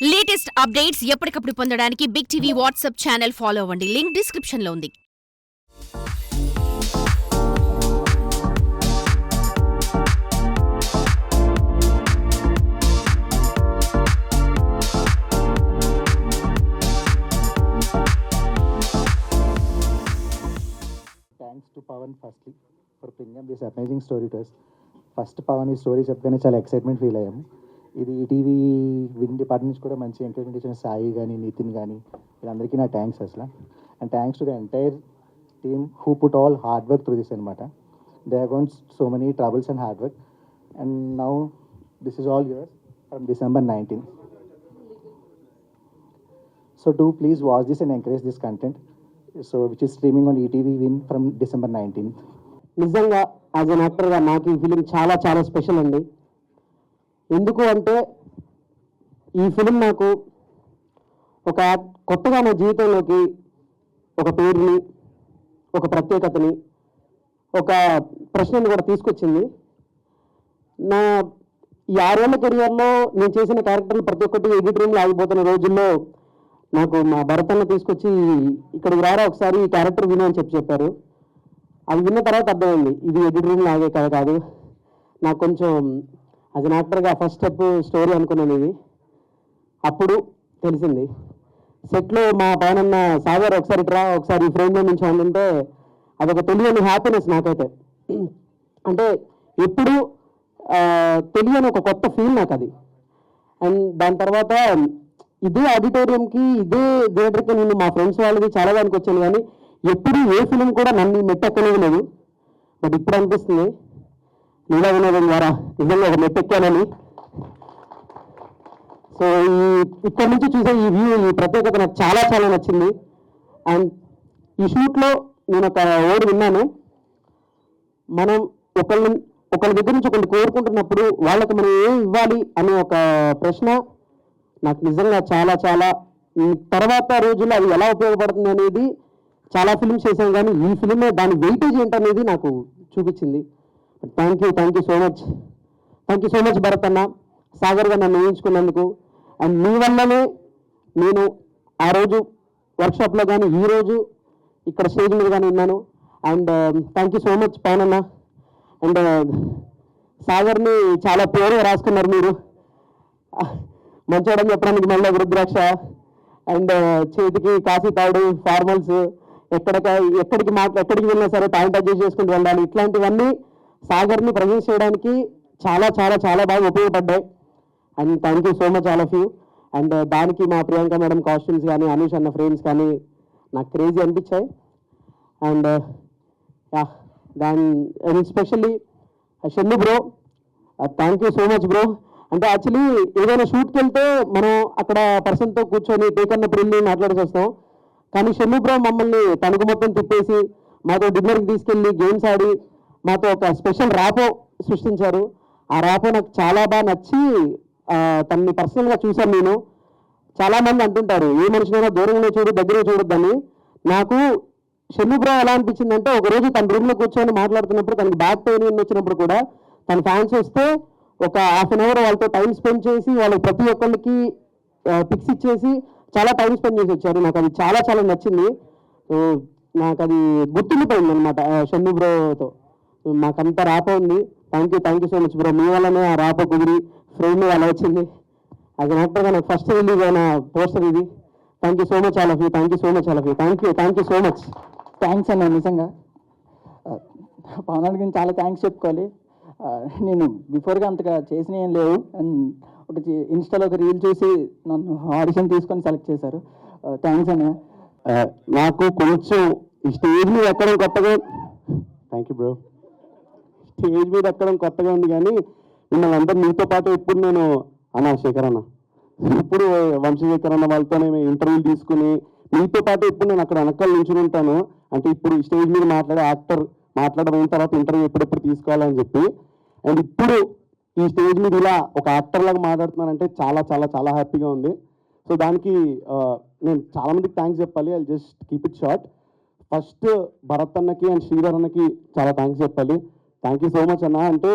Latest updates ఎప్పటికప్పుడు పొందడానికి big TV WhatsApp channel follow అవ్వండి. లింక్ డిస్క్రిప్షన్ లో ఉంది. Thanks to Pavan firstly for bringing this amazing story to us. First Pavan ఈ story చెప్పగానే చాలా ఎక్సైట్మెంట్ ఫీల్ అయ్యాము. ఇది ఈటీవీ విన్ డిపార్ట్మెంట్ నుంచి కూడా మంచి ఎంకరేజ్మెంట్ ఇచ్చిన సాయి కానీ నితిన్ కానీ వీళ్ళందరికీ నా థ్యాంక్స్ అసలు. And thanks to the entire team who put all hard work through this అనమాట. They have gone so many troubles and hard work and now this is all yours from December 19th. So do please watch this and encourage this content. So which is streaming on ETV Win from December 19th. నిజంగా as an యాక్టర్గా నాకు ఈ film చాలా చాలా special అండి. ఎందుకు అంటే ఈ ఫిలిం నాకు ఒక కొత్తగా నా జీవితంలోకి ఒక పేరుని, ఒక ప్రత్యేకతని, ఒక ప్రశ్నని కూడా తీసుకొచ్చింది. నా ఈ 6 ఏళ్ల కెరియర్లో నేను చేసిన క్యారెక్టర్లు ప్రతి ఒక్కటి ఎడిట్ రూమ్లో ఆగిపోతున్న రోజుల్లో నాకు మా భరతన్న తీసుకొచ్చి ఇక్కడికి రారా ఒకసారి ఈ క్యారెక్టర్ విను అని చెప్పారు. అది విన్న తర్వాత అర్థమైంది ఇది ఎడిట్ రూమ్లో ఆగే కథ కాదు. నాకు కొంచెం యాజ్ అన్ యాక్టర్గా ఫస్ట్ స్టెప్ స్టోరీ అనుకున్నాను ఇది. అప్పుడు తెలిసింది సెట్లో మా పైన సాగర్ ఒకసారి ట్రా ఒకసారి ఈ ఫ్రేమ్లో నుంచి అంటే అదొక తెలియని హ్యాపీనెస్ నాకైతే. అంటే ఎప్పుడు తెలియని ఒక కొత్త ఫీల్ నాకు అది. అండ్ దాని తర్వాత ఇదే ఆడిటోరియంకి ఇదే థియేటర్కి నేను మా ఫ్రెండ్స్ వాళ్ళది చాలా దానికి వచ్చాను, కానీ ఎప్పుడు ఏ ఫిలిం కూడా నన్ను మెట్టెక్కలేదు లేదు. బట్ ఇప్పుడు అనిపిస్తుంది లీలా వినోదం ద్వారా నిజంగా ఒక మెట్టెక్కానని. సో ఇక్కడ నుంచి చూసే ఈ వ్యూ, ఈ ప్రత్యేకత నాకు చాలా చాలా నచ్చింది. అండ్ ఈ షూట్లో నేను ఒక వర్డ్ విన్నాను, మనం ఒకళ్ళ దగ్గర నుంచి ఒకళ్ళు కోరుకుంటున్నప్పుడు వాళ్ళకి మనం ఏం ఇవ్వాలి అనే ఒక ప్రశ్న నాకు నిజంగా చాలా చాలా తర్వాత రోజుల్లో అది ఎలా ఉపయోగపడుతుంది అనేది చాలా ఫిల్మ్స్ చేశాను, కానీ ఈ ఫిలిమే దాని వెయిటేజ్ ఏంటనేది నాకు చూపించింది. Thank you so much Bharat అన్న, సాగర్గా నన్ను ఊహించుకున్నందుకు. అండ్ మీ వల్లనే నేను ఆ రోజు వర్క్షాప్లో కానీ ఈరోజు ఇక్కడ స్టేజ్ మీద కానీ ఉన్నాను. And thank you so much Pavan అన్న. అండ్ సాగర్ని చాలా పేరుగా రాసుకున్నారు మీరు, మంచోడని చెప్పడానికి మళ్ళీ రుద్రాక్ష అండ్ చేతికి కాశీ తాడు, ఫార్మల్స్, ఎక్కడికి వెళ్ళినా సరే ప్యాంట్ అడ్జస్ట్ చేసుకుంటూ వెళ్ళాలి. ఇట్లాంటివన్నీ సాగర్ని ప్రజెంట్ చేయడానికి చాలా చాలా చాలా బాగా ఉపయోగపడ్డాయి. And thank you so much all of you. And దానికి మా ప్రియాంక మేడం కాస్ట్యూమ్స్ కానీ అనూష్ అన్న ఫ్రేమ్స్ కానీ నాకు క్రేజీ అనిపించాయి. And and specially Shannu bro, thank you so much bro. అంటే యాక్చువల్లీ ఏదైనా షూట్కి వెళ్తే మనం అక్కడ పర్సన్తో కూర్చొని టేకన్న ప్రిల్ని మాట్లాడేసి వస్తాం, కానీ షన్ను బ్రో మమ్మల్ని తణుకు మొత్తం తిప్పేసి మాతో డిన్నర్కి తీసుకెళ్ళి గేమ్స్ ఆడి మాతో ఒక స్పెషల్ ర్యాపో సృష్టించారు. ఆ ర్యాపో నాకు చాలా బాగా నచ్చి తనని పర్సనల్గా చూశాను నేను. చాలామంది అంటుంటారు ఏ మనిషినైనా దూరంగా చూడు దగ్గరే చూడొద్దని. నాకు షన్ను బ్రో ఎలా అనిపించిందంటే ఒకరోజు తన రూమ్లో కూర్చొని మాట్లాడుతున్నప్పుడు తనకి బ్యాక్ పెయిన్ వచ్చినప్పుడు కూడా తన ఫ్యాన్స్ వస్తే ఒక ½ అన్ అవర్ వాళ్ళతో టైం స్పెండ్ చేసి వాళ్ళకి ప్రతి ఒక్కరికి పిక్స్ ఇచ్చేసి చాలా టైం స్పెండ్ చేసి వచ్చారు. నాకు అది చాలా చాలా నచ్చింది. నాకు అది గుర్తుండిపోయింది అనమాట షన్ను బ్రోతో. మాకంతా ర్యాపో ఉంది. Thank you so much bro. మీ వల్లనే ఆ ర్యాపో కుదిరి ఫ్రేమ్ అలా వచ్చింది. అది యాక్టర్గా నాకు ఫస్ట్ రిలీజ్ అయిన పోస్టర్ ఇది. Thank you so much all of you. Thank you so much. Thanks అన్న. నిజంగా పవన్ గురించి చాలా థ్యాంక్స్ చెప్పుకోవాలి. నేను బిఫోర్గా అంతగా చేసిన ఏం లేవు. అండ్ ఒకటి ఇన్స్టాలో ఒక రీల్ చూసి నన్ను ఆడిషన్ తీసుకొని సెలెక్ట్ చేశారు. థ్యాంక్స్ అన్న. నాకు కొంచెం ఈ స్టేజ్ మీద ఎక్కడం కొత్తగా, థ్యాంక్ యూ బ్రో, స్టేజ్ మీద ఎక్కడం కొత్తగా ఉంది, కానీ మిమ్మల్ని అందరూ మీతో పాటు ఇప్పుడు నేను శేఖర్ అన్న, ఇప్పుడు వంశశేఖర్ అన్న వాళ్ళతో నేను ఇంటర్వ్యూలు తీసుకుని మీతో పాటు ఇప్పుడు నేను అక్కడ వెనకాల నించుని ఉంటాను. అంటే ఇప్పుడు ఈ స్టేజ్ మీద మాట్లాడే యాక్టర్ మాట్లాడడం తర్వాత ఇంటర్వ్యూ ఎప్పుడెప్పుడు తీసుకోవాలని చెప్పి. అండ్ ఇప్పుడు ఈ స్టేజ్ మీద ఇలా ఒక యాక్టర్ లాగా మాట్లాడుతున్నానంటే చాలా చాలా చాలా హ్యాపీగా ఉంది. సో దానికి నేను చాలామందికి థ్యాంక్స్ చెప్పాలి. I just keep it short. First Bharat అన్నకి అండ్ శ్రీధర్ అన్నకి చాలా థ్యాంక్స్ చెప్పాలి. థ్యాంక్ యూ సో మచ్ అన్న. అంటే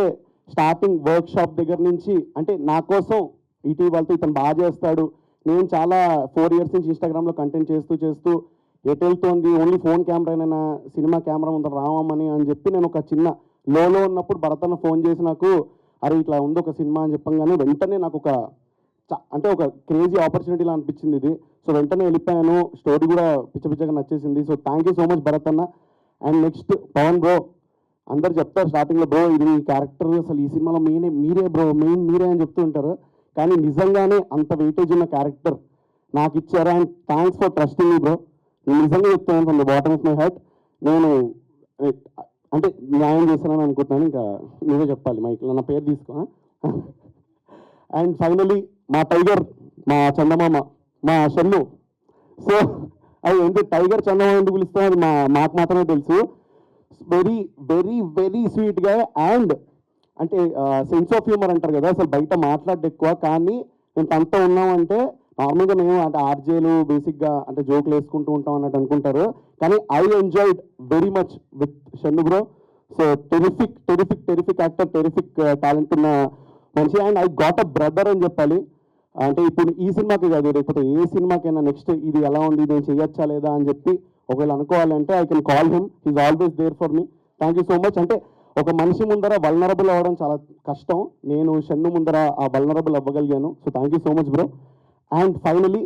స్టార్టింగ్ వర్క్ షాప్ దగ్గర నుంచి అంటే నా కోసం ఈటీవీ వాళ్ళతో ఇతను బాగా చేస్తాడు, నేను చాలా 4 years నుంచి ఇన్స్టాగ్రామ్లో కంటెంట్ చేస్తూ ఎటు వెళ్తోంది, ఓన్లీ ఫోన్ కెమెరానైనా సినిమా కెమెరా ముందర రావమని అని చెప్పి నేను ఒక చిన్న లోలో ఉన్నప్పుడు భరతన్న ఫోన్ చేసి నాకు అరే ఇట్లా ఉంది ఒక సినిమా అని చెప్పంగానే వెంటనే నాకు అంటే ఒక క్రేజీ ఆపర్చునిటీలా అనిపించింది ఇది. సో వెంటనే వెళ్ళిపోయాను, స్టోరీ కూడా పిచ్చగా నచ్చేసింది. So thank you so much Bharat అన్న. అండ్ నెక్స్ట్ పవన్ బ్రో, అందరు చెప్తారు స్టార్టింగ్లో బ్రో ఇది క్యారెక్టర్ అసలు ఈ సినిమాలో మీరే బ్రో మీరే అని చెప్తూ ఉంటారు, కానీ నిజంగానే అంత వెయిటేజ్ ఉన్న క్యారెక్టర్ నాకు ఇచ్చారు. And thanks for trusting me bro. నేను నిజంగా చెప్తాను from the bottom of my heart, నేను అంటే న్యాయం చేస్తున్నాను అనుకుంటున్నాను. ఇంకా మీరే చెప్పాలి, మైక్లో నా పేరు తీసుకో. అండ్ ఫైనలీ మా టైగర్, మా చందమామ, మా షన్ను. సో అది ఎందుకు టైగర్ చందమామ ఎందుకు పిలుస్తాం అది మాకు మాత్రమే తెలుసు. వెరీ వెరీ వెరీ స్వీట్గా అండ్ అంటే సెన్స్ ఆఫ్ హ్యూమర్ అంటారు కదా, అసలు బయట మాట్లాడడం ఎక్కువ, కానీ మేము తనతో ఉన్నామంటే నార్మల్గా మేము అంటే ఆర్జేలు బేసిక్గా అంటే జోకులు వేసుకుంటూ ఉంటాం అన్నట్టు అనుకుంటారు, కానీ I enjoyed very much with Shannu bro. So terrific actor, terrific talent ఉన్న మనిషి. And I got a brother అని చెప్పాలి. అంటే ఇప్పుడు ఈ సినిమాకి కాదు, లేకపోతే ఏ సినిమాకైనా నెక్స్ట్ ఇది ఎలా ఉంది, నేను చేయొచ్చా లేదా అని చెప్పి ఒకవేళ అనుకోవాలంటే I can call him, he's always there for me. Thank you so much. అంటే ఒక మనిషి ముందర వల్నరబుల్ అవ్వడం చాలా కష్టం, నేను షన్ను ముందర ఆ వల్నరబుల్ అవ్వగలిగాను. So thank you so much bro. And finally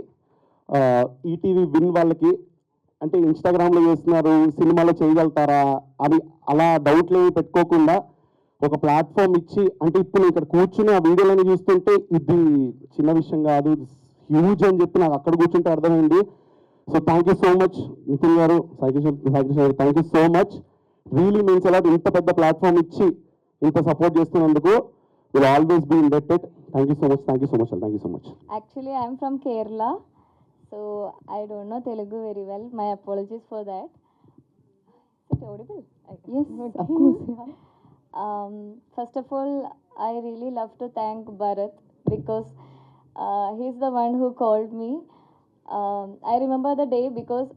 ETV win వాళ్ళకి, అంటే ఇన్స్టాగ్రామ్లో చేస్తున్నారు, సినిమాలో చేయగలుగుతారా అని అలా డౌట్లు ఏమి పెట్టుకోకుండా ఒక ప్లాట్ఫామ్ ఇచ్చి, అంటే ఇప్పుడు ఇక్కడ కూర్చుని ఆ వీడియోలని చూస్తుంటే ఇది చిన్న విషయం కాదు, హ్యూజ్ అని చెప్పి నాకు అక్కడ కూర్చుంటే అర్థమైంది. So thank you so much Nitin garu, Saikrishna garu, thank you so much. Really means అలాట్ ఇంత పెద్ద ప్లాట్ఫామ్ ఇచ్చి ఇంత సపోర్ట్ చేస్తున్నందుకు will always be indebted. Thank you so much, thank you so much, thank you so much. Actually, I'm from Kerala, so I don't know Telugu very well. My apologies for that. Is it audible? Yes, of course. First of all, I really love to thank Bharat because he's the one who called me. I remember the day because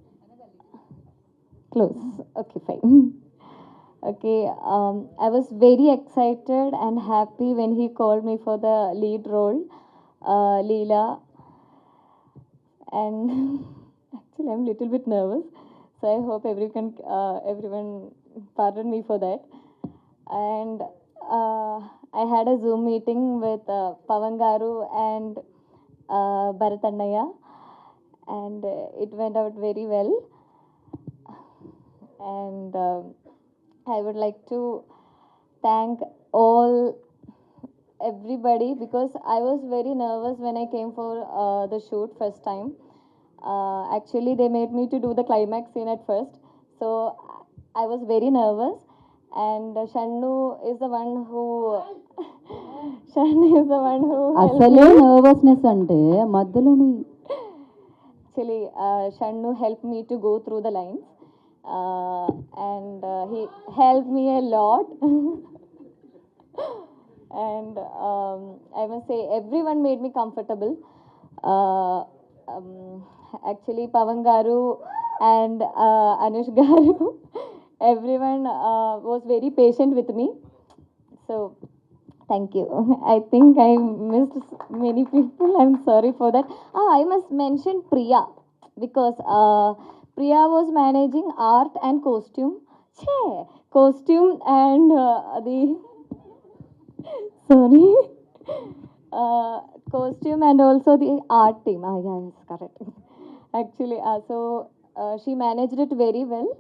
close. Okay, fine. Okay, I was very excited and happy when he called me for the lead role, Leela. And actually, I'm a little bit nervous, so I hope everyone pardon me for that. And I had a Zoom meeting with Pavan Garu and Bharat Annaya, and it went out very well. And I would like to thank everybody because I was very nervous when I came for the shoot first time. Actually, they made me to do the climax scene at first, so I was very nervous. And Shannu is the one who helped అసలే me. Nervousness అంటే మధ్యలో మీ Actually, Shannu helped me to go through the lines, and he helped me a lot. And I must say, everyone made me comfortable. Actually, Pavan Garu and Anush Garu, everyone was very patient with me. So, thank you. I think I missed many people. I'm sorry for that. I must mention Priya because Priya was managing art and costume. Costume and sorry. Costume and also the art team. Yeah, yes, correct. Actually, so she managed it very well.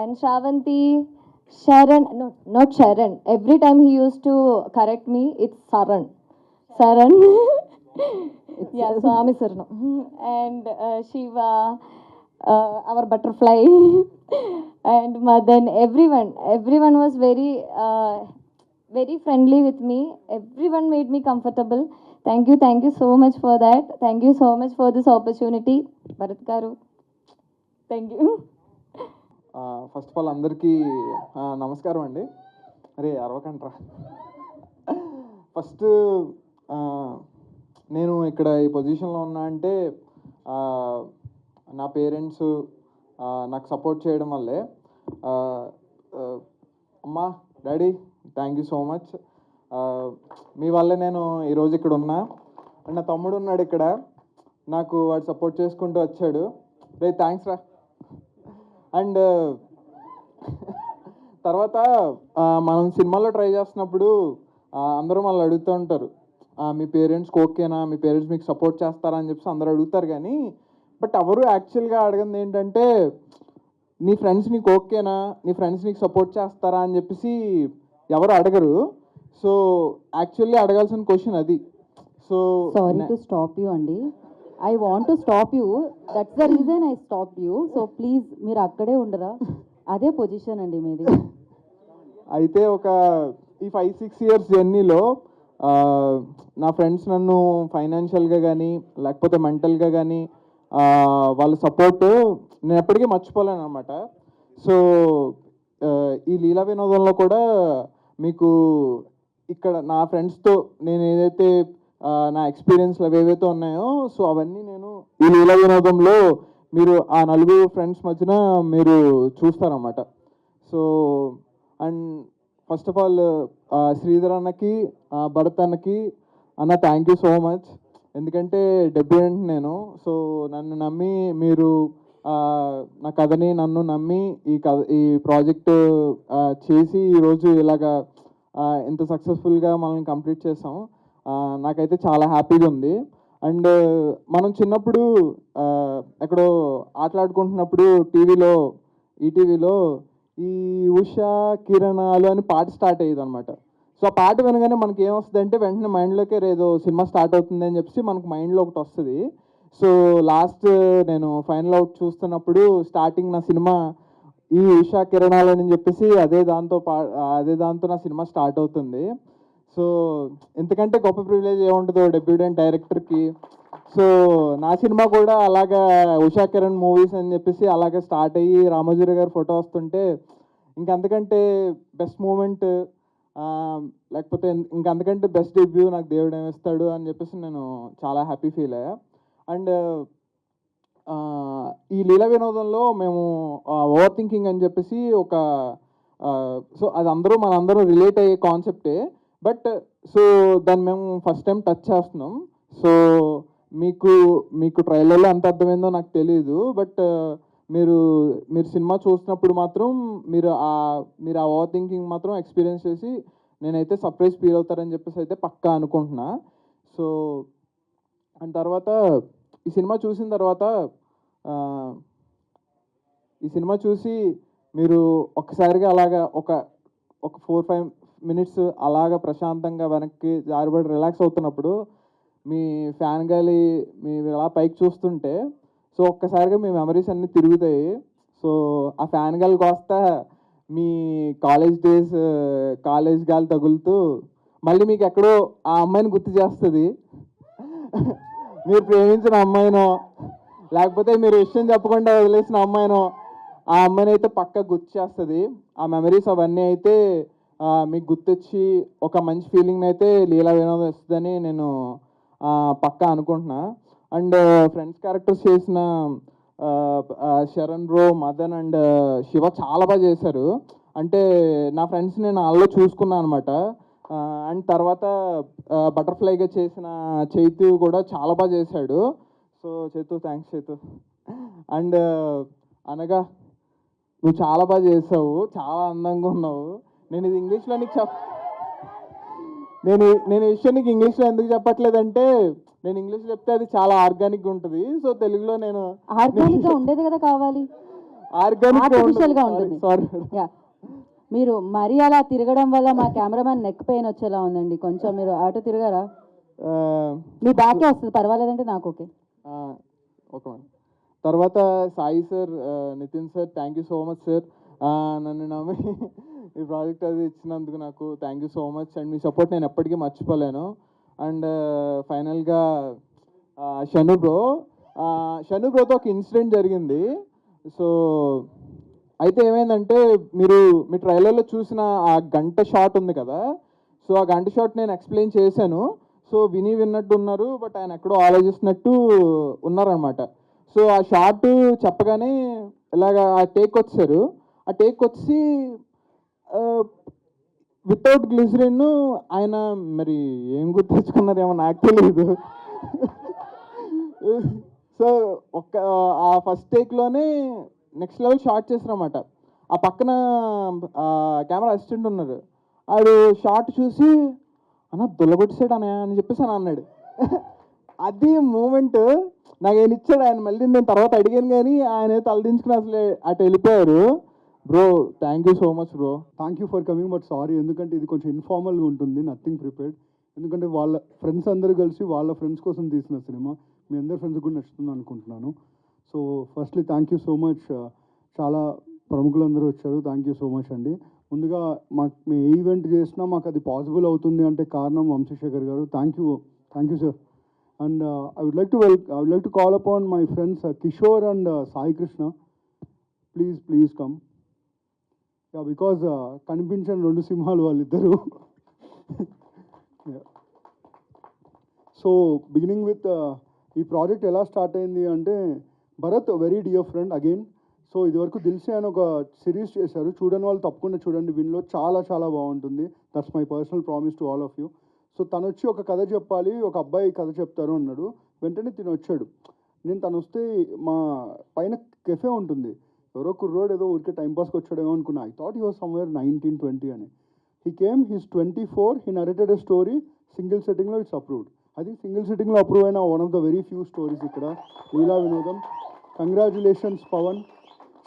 And Shravanti, Sharan, no, not Sharan. Every time he used to correct me, it's Saran. Yeah, Swami Sarno. And Shiva, our butterfly, and Madan, everyone was very friendly with me. Everyone made me comfortable. Thank you so much for that. Thank you so much for this opportunity, Bharat Garu. Thank you. First of all అందరికీ నమస్కారం అండి. అరే అరవకంట్రా. First నేను ఇక్కడ ఈ పొజిషన్లో ఉన్నా అంటే నా పేరెంట్స్ నాకు సపోర్ట్ చేయడం వల్లే. అమ్మా, daddy, thank you so much. మీ వల్లే నేను ఈరోజు ఇక్కడ ఉన్నా. అండ్ నా తమ్ముడు ఉన్నాడు ఇక్కడ, నాకు వాడు సపోర్ట్ చేసుకుంటూ వచ్చాడు. రే థ్యాంక్స్ రా. అండ్ తర్వాత మనం సినిమాలో ట్రై చేస్తున్నప్పుడు అందరూ మళ్ళీ అడుగుతూ ఉంటారు, మీ పేరెంట్స్కి ఓకేనా, మీ పేరెంట్స్ మీకు సపోర్ట్ చేస్తారా అని చెప్పేసి అందరూ అడుగుతారు. కానీ బట్ ఎవరు యాక్చువల్గా అడగంది ఏంటంటే, నీ ఫ్రెండ్స్ నీకు ఓకేనా, నీ ఫ్రెండ్స్ నీకు సపోర్ట్ చేస్తారా అని చెప్పేసి ఎవరు అడగరు. సో యాక్చువల్లీ అడగాల్సిన క్వశ్చన్ అది. So sorry to stop you అండి. I want to stop you, that's the reason I stop you. So please మీరు అక్కడే ఉండరా, అదే పొజిషన్ అండి మీది. అయితే ఈ 5-6 years జర్నీలో నా ఫ్రెండ్స్ నన్ను ఫైనాన్షియల్గా కానీ లేకపోతే మెంటల్గా కానీ వాళ్ళ సపోర్ట్ నేను ఎప్పటికీ మర్చిపోలేను అనమాట. సో ఈ లీలా వినోదంలో కూడా మీకు ఇక్కడ నా ఫ్రెండ్స్తో నేను ఏదైతే నా ఎక్స్పీరియన్స్లు ఏవైతే ఉన్నాయో, సో అవన్నీ నేను ఈ లీలా వినోదంలో మీరు ఆ 4 ఫ్రెండ్స్ మధ్యన మీరు చూస్తారన్నమాట. So and first of all Sridhar అన్నకి, భరత్ అన్నకి అన్న థ్యాంక్ యూ సో మచ్. ఎందుకంటే డెబ్యూటెంట్ నేను. సో నన్ను నమ్మి మీరు నా కథని నన్ను నమ్మి ఈ ప్రాజెక్ట్ చేసి ఈరోజు ఇలాగా ఇంత సక్సెస్ఫుల్గా మనం కంప్లీట్ చేసాం. నాకైతే చాలా హ్యాపీగా ఉంది. అండ్ మనం చిన్నప్పుడు ఎక్కడో ఆటలాడుకుంటున్నప్పుడు ఈటీవీలో ఈ ఉషా కిరణాలు అని పాట స్టార్ట్ అయ్యేది అనమాట. సో ఆ పాట వినగానే మనకి ఏమొస్తుంది అంటే వెంటనే మైండ్లోకి ఏదో సినిమా స్టార్ట్ అవుతుంది అని చెప్పేసి మనకు మైండ్లో ఒకటి వస్తుంది. సో లాస్ట్ నేను ఫైనల్ అవుట్ చూస్తున్నప్పుడు స్టార్టింగ్ నా సినిమా ఈ ఉషా కిరణాలు అని చెప్పేసి అదే దాంతో నా సినిమా స్టార్ట్ అవుతుంది. సో ఎంతకంటే గొప్ప ప్రివిలేజ్ ఏముంటుందో డెబ్యూటెంట్ డైరెక్టర్కి. సో నా సినిమా కూడా అలాగా ఉషా కిరణ్ మూవీస్ అని చెప్పేసి అలాగే స్టార్ట్ అయ్యి రామోజీరావు గారు ఫోటో వస్తుంటే ఇంకంతకంటే బెస్ట్ మూమెంట్ లేకపోతే ఇంకంతకంటే బెస్ట్ డెబ్యూ నాకు దేవుడు ఏమిస్తాడు అని చెప్పేసి నేను చాలా హ్యాపీ ఫీల్ అయ్యా. అండ్ ఈ లీలా వినోదంలో మేము ఓవర్ థింకింగ్ అని చెప్పేసి సో అది మనందరూ రిలేట్ అయ్యే కాన్సెప్టే. బట్ సో దాన్ని మేము ఫస్ట్ టైం టచ్ చేస్తున్నాం. సో మీకు ట్రైలర్లో ఎంత అర్థమైందో నాకు తెలియదు. బట్ మీరు సినిమా చూసినప్పుడు మాత్రం మీరు ఆ ఓవర్ థింకింగ్ మాత్రం ఎక్స్పీరియన్స్ చేసి నేనైతే సర్ప్రైజ్ ఫీల్ అవుతారని చెప్పేసి అయితే పక్కా అనుకుంటున్నా. సో అండ్ తర్వాత ఈ సినిమా చూసి మీరు ఒక్కసారిగా అలాగా ఒక 4-5 minutes అలాగా ప్రశాంతంగా వెనక్కి జారిపడి రిలాక్స్ అవుతున్నప్పుడు మీ ఫ్యాన్ గాలి మీరు అలా పైకి చూస్తుంటే సో ఒక్కసారిగా మీ మెమరీస్ అన్నీ తిరుగుతాయి. సో ఆ ఫ్యాన్ గాలి కోస్తా మీ కాలేజ్ గాలి తగులుతూ మళ్ళీ మీకు ఎక్కడో ఆ అమ్మాయిని గుర్తు చేస్తుంది. మీరు ప్రేమించిన అమ్మాయినో లేకపోతే మీరు విషయం చెప్పకుండా వదిలేసిన అమ్మాయినో ఆ అమ్మాయిని అయితే పక్కా గుర్తు చేస్తుంది. ఆ మెమరీస్ అవన్నీ అయితే మీకు గుర్తొచ్చి ఒక మంచి ఫీలింగ్ అయితే లీలా వినోదం వస్తుందని నేను పక్కా అనుకుంటున్నా. అండ్ ఫ్రెండ్స్ క్యారెక్టర్స్ చేసిన శరణ్ బ్రో, మదన్ అండ్ శివ చాలా బాగా చేశారు. అంటే నా ఫ్రెండ్స్ నేను వాళ్ళలో చూసుకున్నాను అనమాట. అండ్ తర్వాత బటర్ఫ్లైగా చేసిన చైతు కూడా చాలా బాగా చేశాడు. So Chaitu thanks Chaitu. And అనగా నువ్వు చాలా బాగా చేసావు, చాలా అందంగా ఉన్నావు. నేను ఇది ఇంగ్లీష్లో నీకు నేను ఈ విషయం నీకు ఇంగ్లీష్లో ఎందుకు చెప్పట్లేదంటే నేను ఇంగ్లీష్ చెప్తే అది చాలా ఆర్గానిక్గా ఉంటుంది. సో తెలుగులో నేను ఆర్గానిక్గా ఉండేది కదా కావాలి, ఆర్గానిక్గా ఉంటుంది. సారీ. మీరు మరీ అలా తిరగడం వల్ల మా కెమెరామ్యాన్ నెక్ పెయిన్ వచ్చేలా ఉందండి. కొంచెం మీరు అటు తిరగారా? మీ బ్యాకే వస్తుంది, పర్వాలేదంటే నాకు ఓకే. ఓకే. తర్వాత Sai sir, Nitin sir, thank you so much sir. నన్ను నమ్మి ఈ ప్రాజెక్ట్ అది ఇచ్చినందుకు నాకు thank you so much. And మీ సపోర్ట్ నేను ఎప్పటికీ మర్చిపోలేను. అండ్ ఫైనల్గా షను బ్రోతో ఒక ఇన్సిడెంట్ జరిగింది. సో అయితే ఏమైందంటే మీ ట్రైలర్లో చూసిన ఆ గంట షాట్ ఉంది కదా, సో ఆ గంట షాట్ నేను ఎక్స్ప్లెయిన్ చేశాను. సో విన్నట్టు ఉన్నారు, బట్ ఆయన ఎక్కడో ఆలోచిస్తున్నట్టు ఉన్నారనమాట. సో ఆ షార్ట్ చెప్పగానే ఇలాగా ఆ టేక్ వచ్చారు. ఆ టేక్ వచ్చి వితౌట్ గ్లిజరిన్ ఆయన మరి ఏం గుర్తించుకున్నారేమో నాకు తెలియదు. సో ఒక్క ఆ ఫస్ట్ టేక్లోనే నెక్స్ట్ లెవెల్ షార్ట్ చేసినమాట. ఆ పక్కన కెమెరా అసిస్టెంట్ ఉన్నారు, ఆడు షార్ట్ చూసి అన్న దొల్లగొట్టేసాడు అన్న అని చెప్పేసి అని అన్నాడు. అది మూమెంట్ నాకు ఆయన ఇచ్చాడు. ఆయన మళ్ళీ నేను తర్వాత అడిగాను కానీ ఆయన తలదించుకుని అసలు అటు వెళ్ళిపోయారు. Bro thank you so much bro. Thank you for coming, but sorry, ఎందుకంటే ఇది కొంచెం ఇన్ఫార్మల్గా ఉంటుంది, నథింగ్ ప్రిపేర్డ్. ఎందుకంటే వాళ్ళ ఫ్రెండ్స్ అందరూ కలిసి వాళ్ళ ఫ్రెండ్స్ కోసం తీసిన సినిమా, మీ అందరి ఫ్రెండ్స్ కూడా నచ్చుతుంది అనుకుంటున్నాను. So firstly thank you so much. చాలా ప్రముఖులందరూ వచ్చారు, థ్యాంక్ యూ సో మచ్ అండి. ముందుగా మాకు మేము ఏ ఈవెంట్ చేసినా మాకు అది పాసిబుల్ అవుతుంది అంటే కారణం Vamshisekhar garu. Thank you sir. And I would like to call upon my friends Kishore and Sai Krishna. Please come. Yeah, because కనిపించని రెండు సింహాలు వాళ్ళిద్దరు. సో బిగినింగ్ విత్ ఈ ప్రాజెక్ట్ ఎలా స్టార్ట్ అయింది అంటే, Bharat very dear friend again. So ఇదివరకు దిల్సే అని ఒక సిరీస్ చేశారు, చూడని వాళ్ళు తప్పకుండా చూడండి, విన్లో చాలా చాలా బాగుంటుంది. That's my personal promise to all of you. So తను వచ్చి ఒక కథ చెప్పాలి, ఒక అబ్బాయి కథ చెప్తారు అన్నాడు. వెంటనే తిను వచ్చాడు. తను వస్తే మా పైన కెఫే ఉంటుంది, ఎవరో కుర్రోడు ఏదో ఊరికే టైంపాస్కి వచ్చాడేమో అనుకున్నా. I thought he was somewhere 19-20 అని. He came, he's 24, he narrated a story, single సెట్టింగ్లో it's approved. I think single సిట్టింగ్లో అప్రూవ్ అయిన one of the very few stories ఇక్కడ లీలా వినోదం. కంగ్రాచులేషన్స్ పవన్.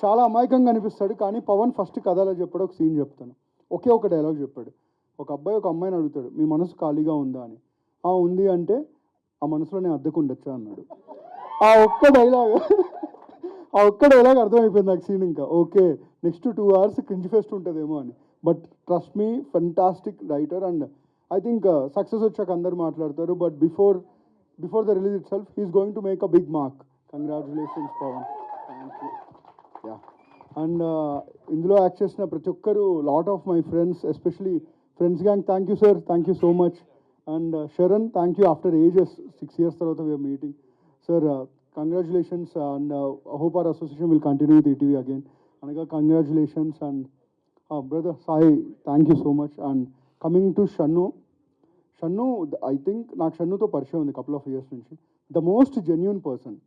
చాలా అమాయకంగా అనిపిస్తాడు కానీ పవన్ ఫస్ట్ కథలో చెప్పాడు. ఒక సీన్ చెప్తాను, ఒకే ఒక డైలాగ్ చెప్పాడు. ఒక అబ్బాయి ఒక అమ్మాయిని అడుగుతాడు, మీ మనసు ఖాళీగా ఉందా అని. ఉంది అంటే ఆ మనసులో నేను అద్దెకు ఉండొచ్చా అన్నాడు. ఆ ఒక్క డైలాగ్ అర్థమైపోయింది నాకు సీన్. ఇంకా okay, next 2 hours cringe fest ఉంటుందేమో అని. But trust me, fantastic writer. And I think success వచ్చాక అందరు మాట్లాడతారు, బట్ బిఫోర్ ద రిలీజ్ ఇట్ సెల్ఫ్ he's going to make a big mark. Congratulations Pavan. Thank you. Yeah, and ఇందులో act చేసిన ప్రతి ఒక్కరు, lot of my friends, especially friends gang, thank you sir, thank you so much. And Sharan, thank you. After ages 6 years తర్వాత VR meeting. Sir congratulations, and hope our association will continue with ETV again. అనగా congratulations. And brother Sai, thank you so much. And coming to Shannu, I think నాకు షన్నుతో పరిచయం ఉంది couple of years నుంచి. The most genuine person.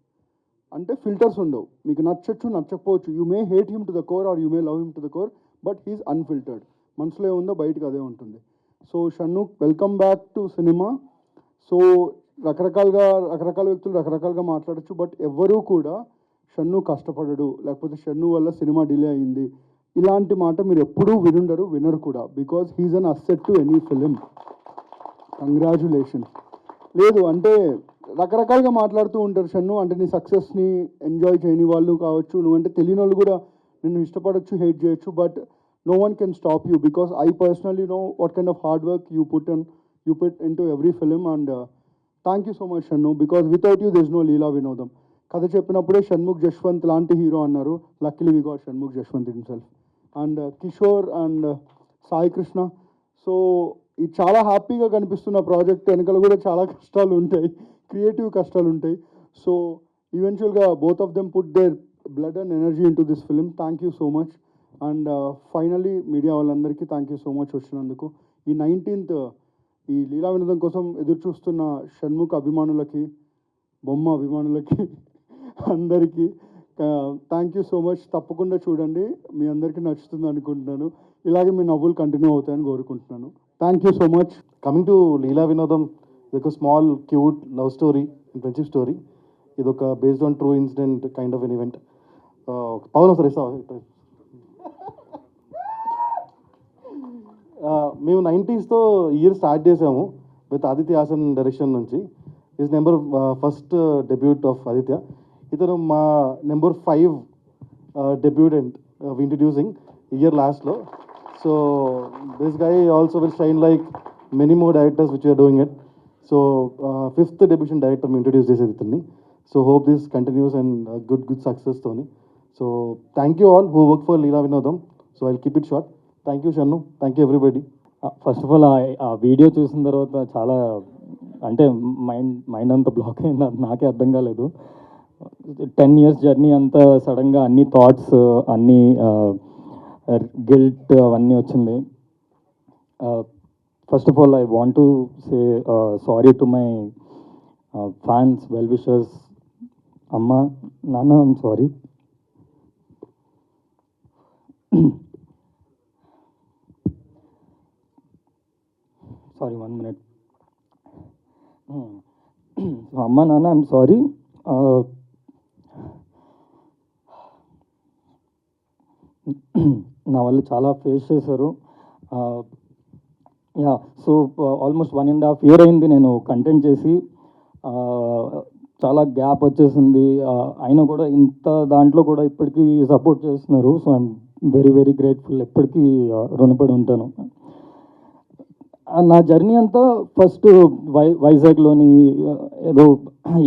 అంటే filters ఉండవు, మీకు నచ్చచ్చు నచ్చకపోవచ్చు. You may hate him to the core or you may love him to the core, but he's unfiltered. మనసులో ఏముందో బయటకు అదే ఉంటుంది. So Shannu, welcome back to cinema. So రకరకాల వ్యక్తులు రకరకాలుగా మాట్లాడచ్చు, బట్ ఎవ్వరూ కూడా షన్ను కష్టపడడు, లేకపోతే షన్ను వల్ల సినిమా డిలే అయింది, ఇలాంటి మాట మీరు ఎప్పుడూ వినరు కూడా. Because he's an asset to any film. Congratulations. లేదు అంటే రకరకాలుగా మాట్లాడుతూ ఉంటారు షన్ను. అంటే నీ సక్సెస్ని ఎంజాయ్ చేయని వాళ్ళు కావచ్చు, నువ్వంటే తెలియని వాళ్ళు కూడా నిన్ను ఇష్టపడచ్చు, హేట్ చేయొచ్చు, but no one can stop you because I personally know what kind of hard work you put into every film. And thank you so much Shannu, because without you there's no Leela Vinodam. కథ చెప్పినప్పుడే షణ్ముఖ్ జశ్వంత్ లాంటి hero అన్నారు. Luckily we got Shanmukh Jaswanth himself. And Kishore and Sai Krishna. So ఇది చాలా హ్యాపీగా కనిపిస్తున్న project వెనకాల కూడా చాలా కష్టాలు ఉంటాయి, క్రియేటివ్ కష్టాలు ఉంటాయి. సో ఈవెన్చువల్గా both of them put their blood and energy in to this film. Thank you so much. And finally media వాళ్ళందరికీ థ్యాంక్ యూ సో మచ్ వచ్చినందుకు. ఈ 19th ఈ లీలా వినోదం కోసం ఎదురు చూస్తున్న షణ్ముఖ్ అభిమానులకి, బొమ్మ అభిమానులకి అందరికీ థ్యాంక్ యూ సో మచ్. తప్పకుండా చూడండి, మీ అందరికీ నచ్చుతుంది అనుకుంటున్నాను. ఇలాగే మీ నవ్వులు కంటిన్యూ అవుతాయని కోరుకుంటున్నాను. Thank you so much. Coming to Leela Vinodam, ఇదొక small cute love story and friendship story. ఇదొక based on true incident kind of an event. Pavan ఒకసారి మేము 90sతో ఇయర్ స్టార్ట్ చేసాము విత్ ఆదిత్య హాసన్ డైరెక్షన్ నుంచి. Is first debut of Aditya. ఇతను మా నెంబర్ 5 డెబ్యూటెంట్ ఇంట్రడ్యూసింగ్ ఇయర్ లాస్ట్లో. So this guy also will shine like many more directors which are doing it. So 5th డెబ్యూషన్ director మేము introduce చేసేది ఇతన్ని. So hope this continues and good సక్సెస్తోని. So thank you all who work for Leela Vinodam. So I'll keep it short. Thank you Shannu, thank you everybody. First of all ఆ video చూసిన తర్వాత చాలా అంటే mind అంతా బ్లాక్ అయింది, నాకే అర్థం కాలేదు. 10 years జర్నీ అంతా సడన్గా అన్ని థాట్స్, అన్ని గిల్ట్ అవన్నీ వచ్చింది. First of all I want to say sorry to my fans, well wishers, అమ్మ, నాన్న, I'm sorry. Sorry, 1 minute. So అమ్మ, నాన్న, ఐమ్ సారీ. నా వల్ల చాలా ఫేస్ చేశారు. యా, సో ఆల్మోస్ట్ 1.5 year అయింది నేను కంటెంట్ చేసి. చాలా గ్యాప్ వచ్చేసింది. అయినా కూడా ఇంత దాంట్లో కూడా ఇప్పటికీ సపోర్ట్ చేస్తున్నారు. So I'm very very grateful. ఎప్పటికీ రుణపడి ఉంటాను. నా జర్నీ అంతా ఫస్ట్ వైజాగ్లోని ఏదో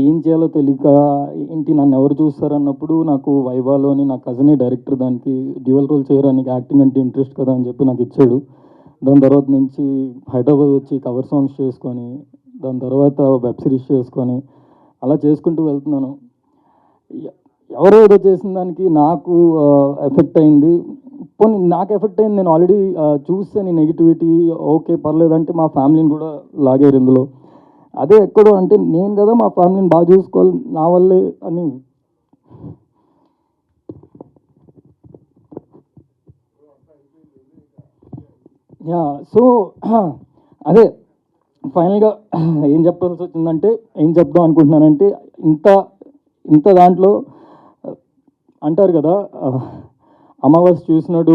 ఏం చేయాలో తెలియక ఏంటి నన్ను ఎవరు చూస్తారన్నప్పుడు నాకు వైవాలోని నా కజినే డైరెక్టర్ దానికి డ్యూయల్ రోల్ చేయడానికి యాక్టింగ్ అంటే ఇంట్రెస్ట్ కదా అని చెప్పి నాకు ఇచ్చాడు. దాని తర్వాత నుంచి హైదరాబాద్ వచ్చి కవర్ సాంగ్స్ చేసుకొని దాని తర్వాత వెబ్ సిరీస్ చేసుకొని అలా చేసుకుంటూ వెళ్తున్నాను. ఎవరో ఏదో చేసిన దానికి నాకు ఎఫెక్ట్ అయింది. పోనీ నాకు ఎఫెక్ట్ అయింది, నేను ఆల్రెడీ చూస్తే నెగిటివిటీ ఓకే పర్లేదంటే మా ఫ్యామిలీని కూడా లాగారు ఇందులో. అదే ఎక్కడో అంటే నేను కదా మా ఫ్యామిలీని బాగా చూసుకోవాలి నా వల్లే అని. యా, సో అదే ఫైనల్గా ఏం చెప్పాల్సి వచ్చిందంటే ఏం చెప్దాం అనుకుంటున్నానంటే ఇంత దాంట్లో అంటారు కదా అమావాస్య చూసినాడు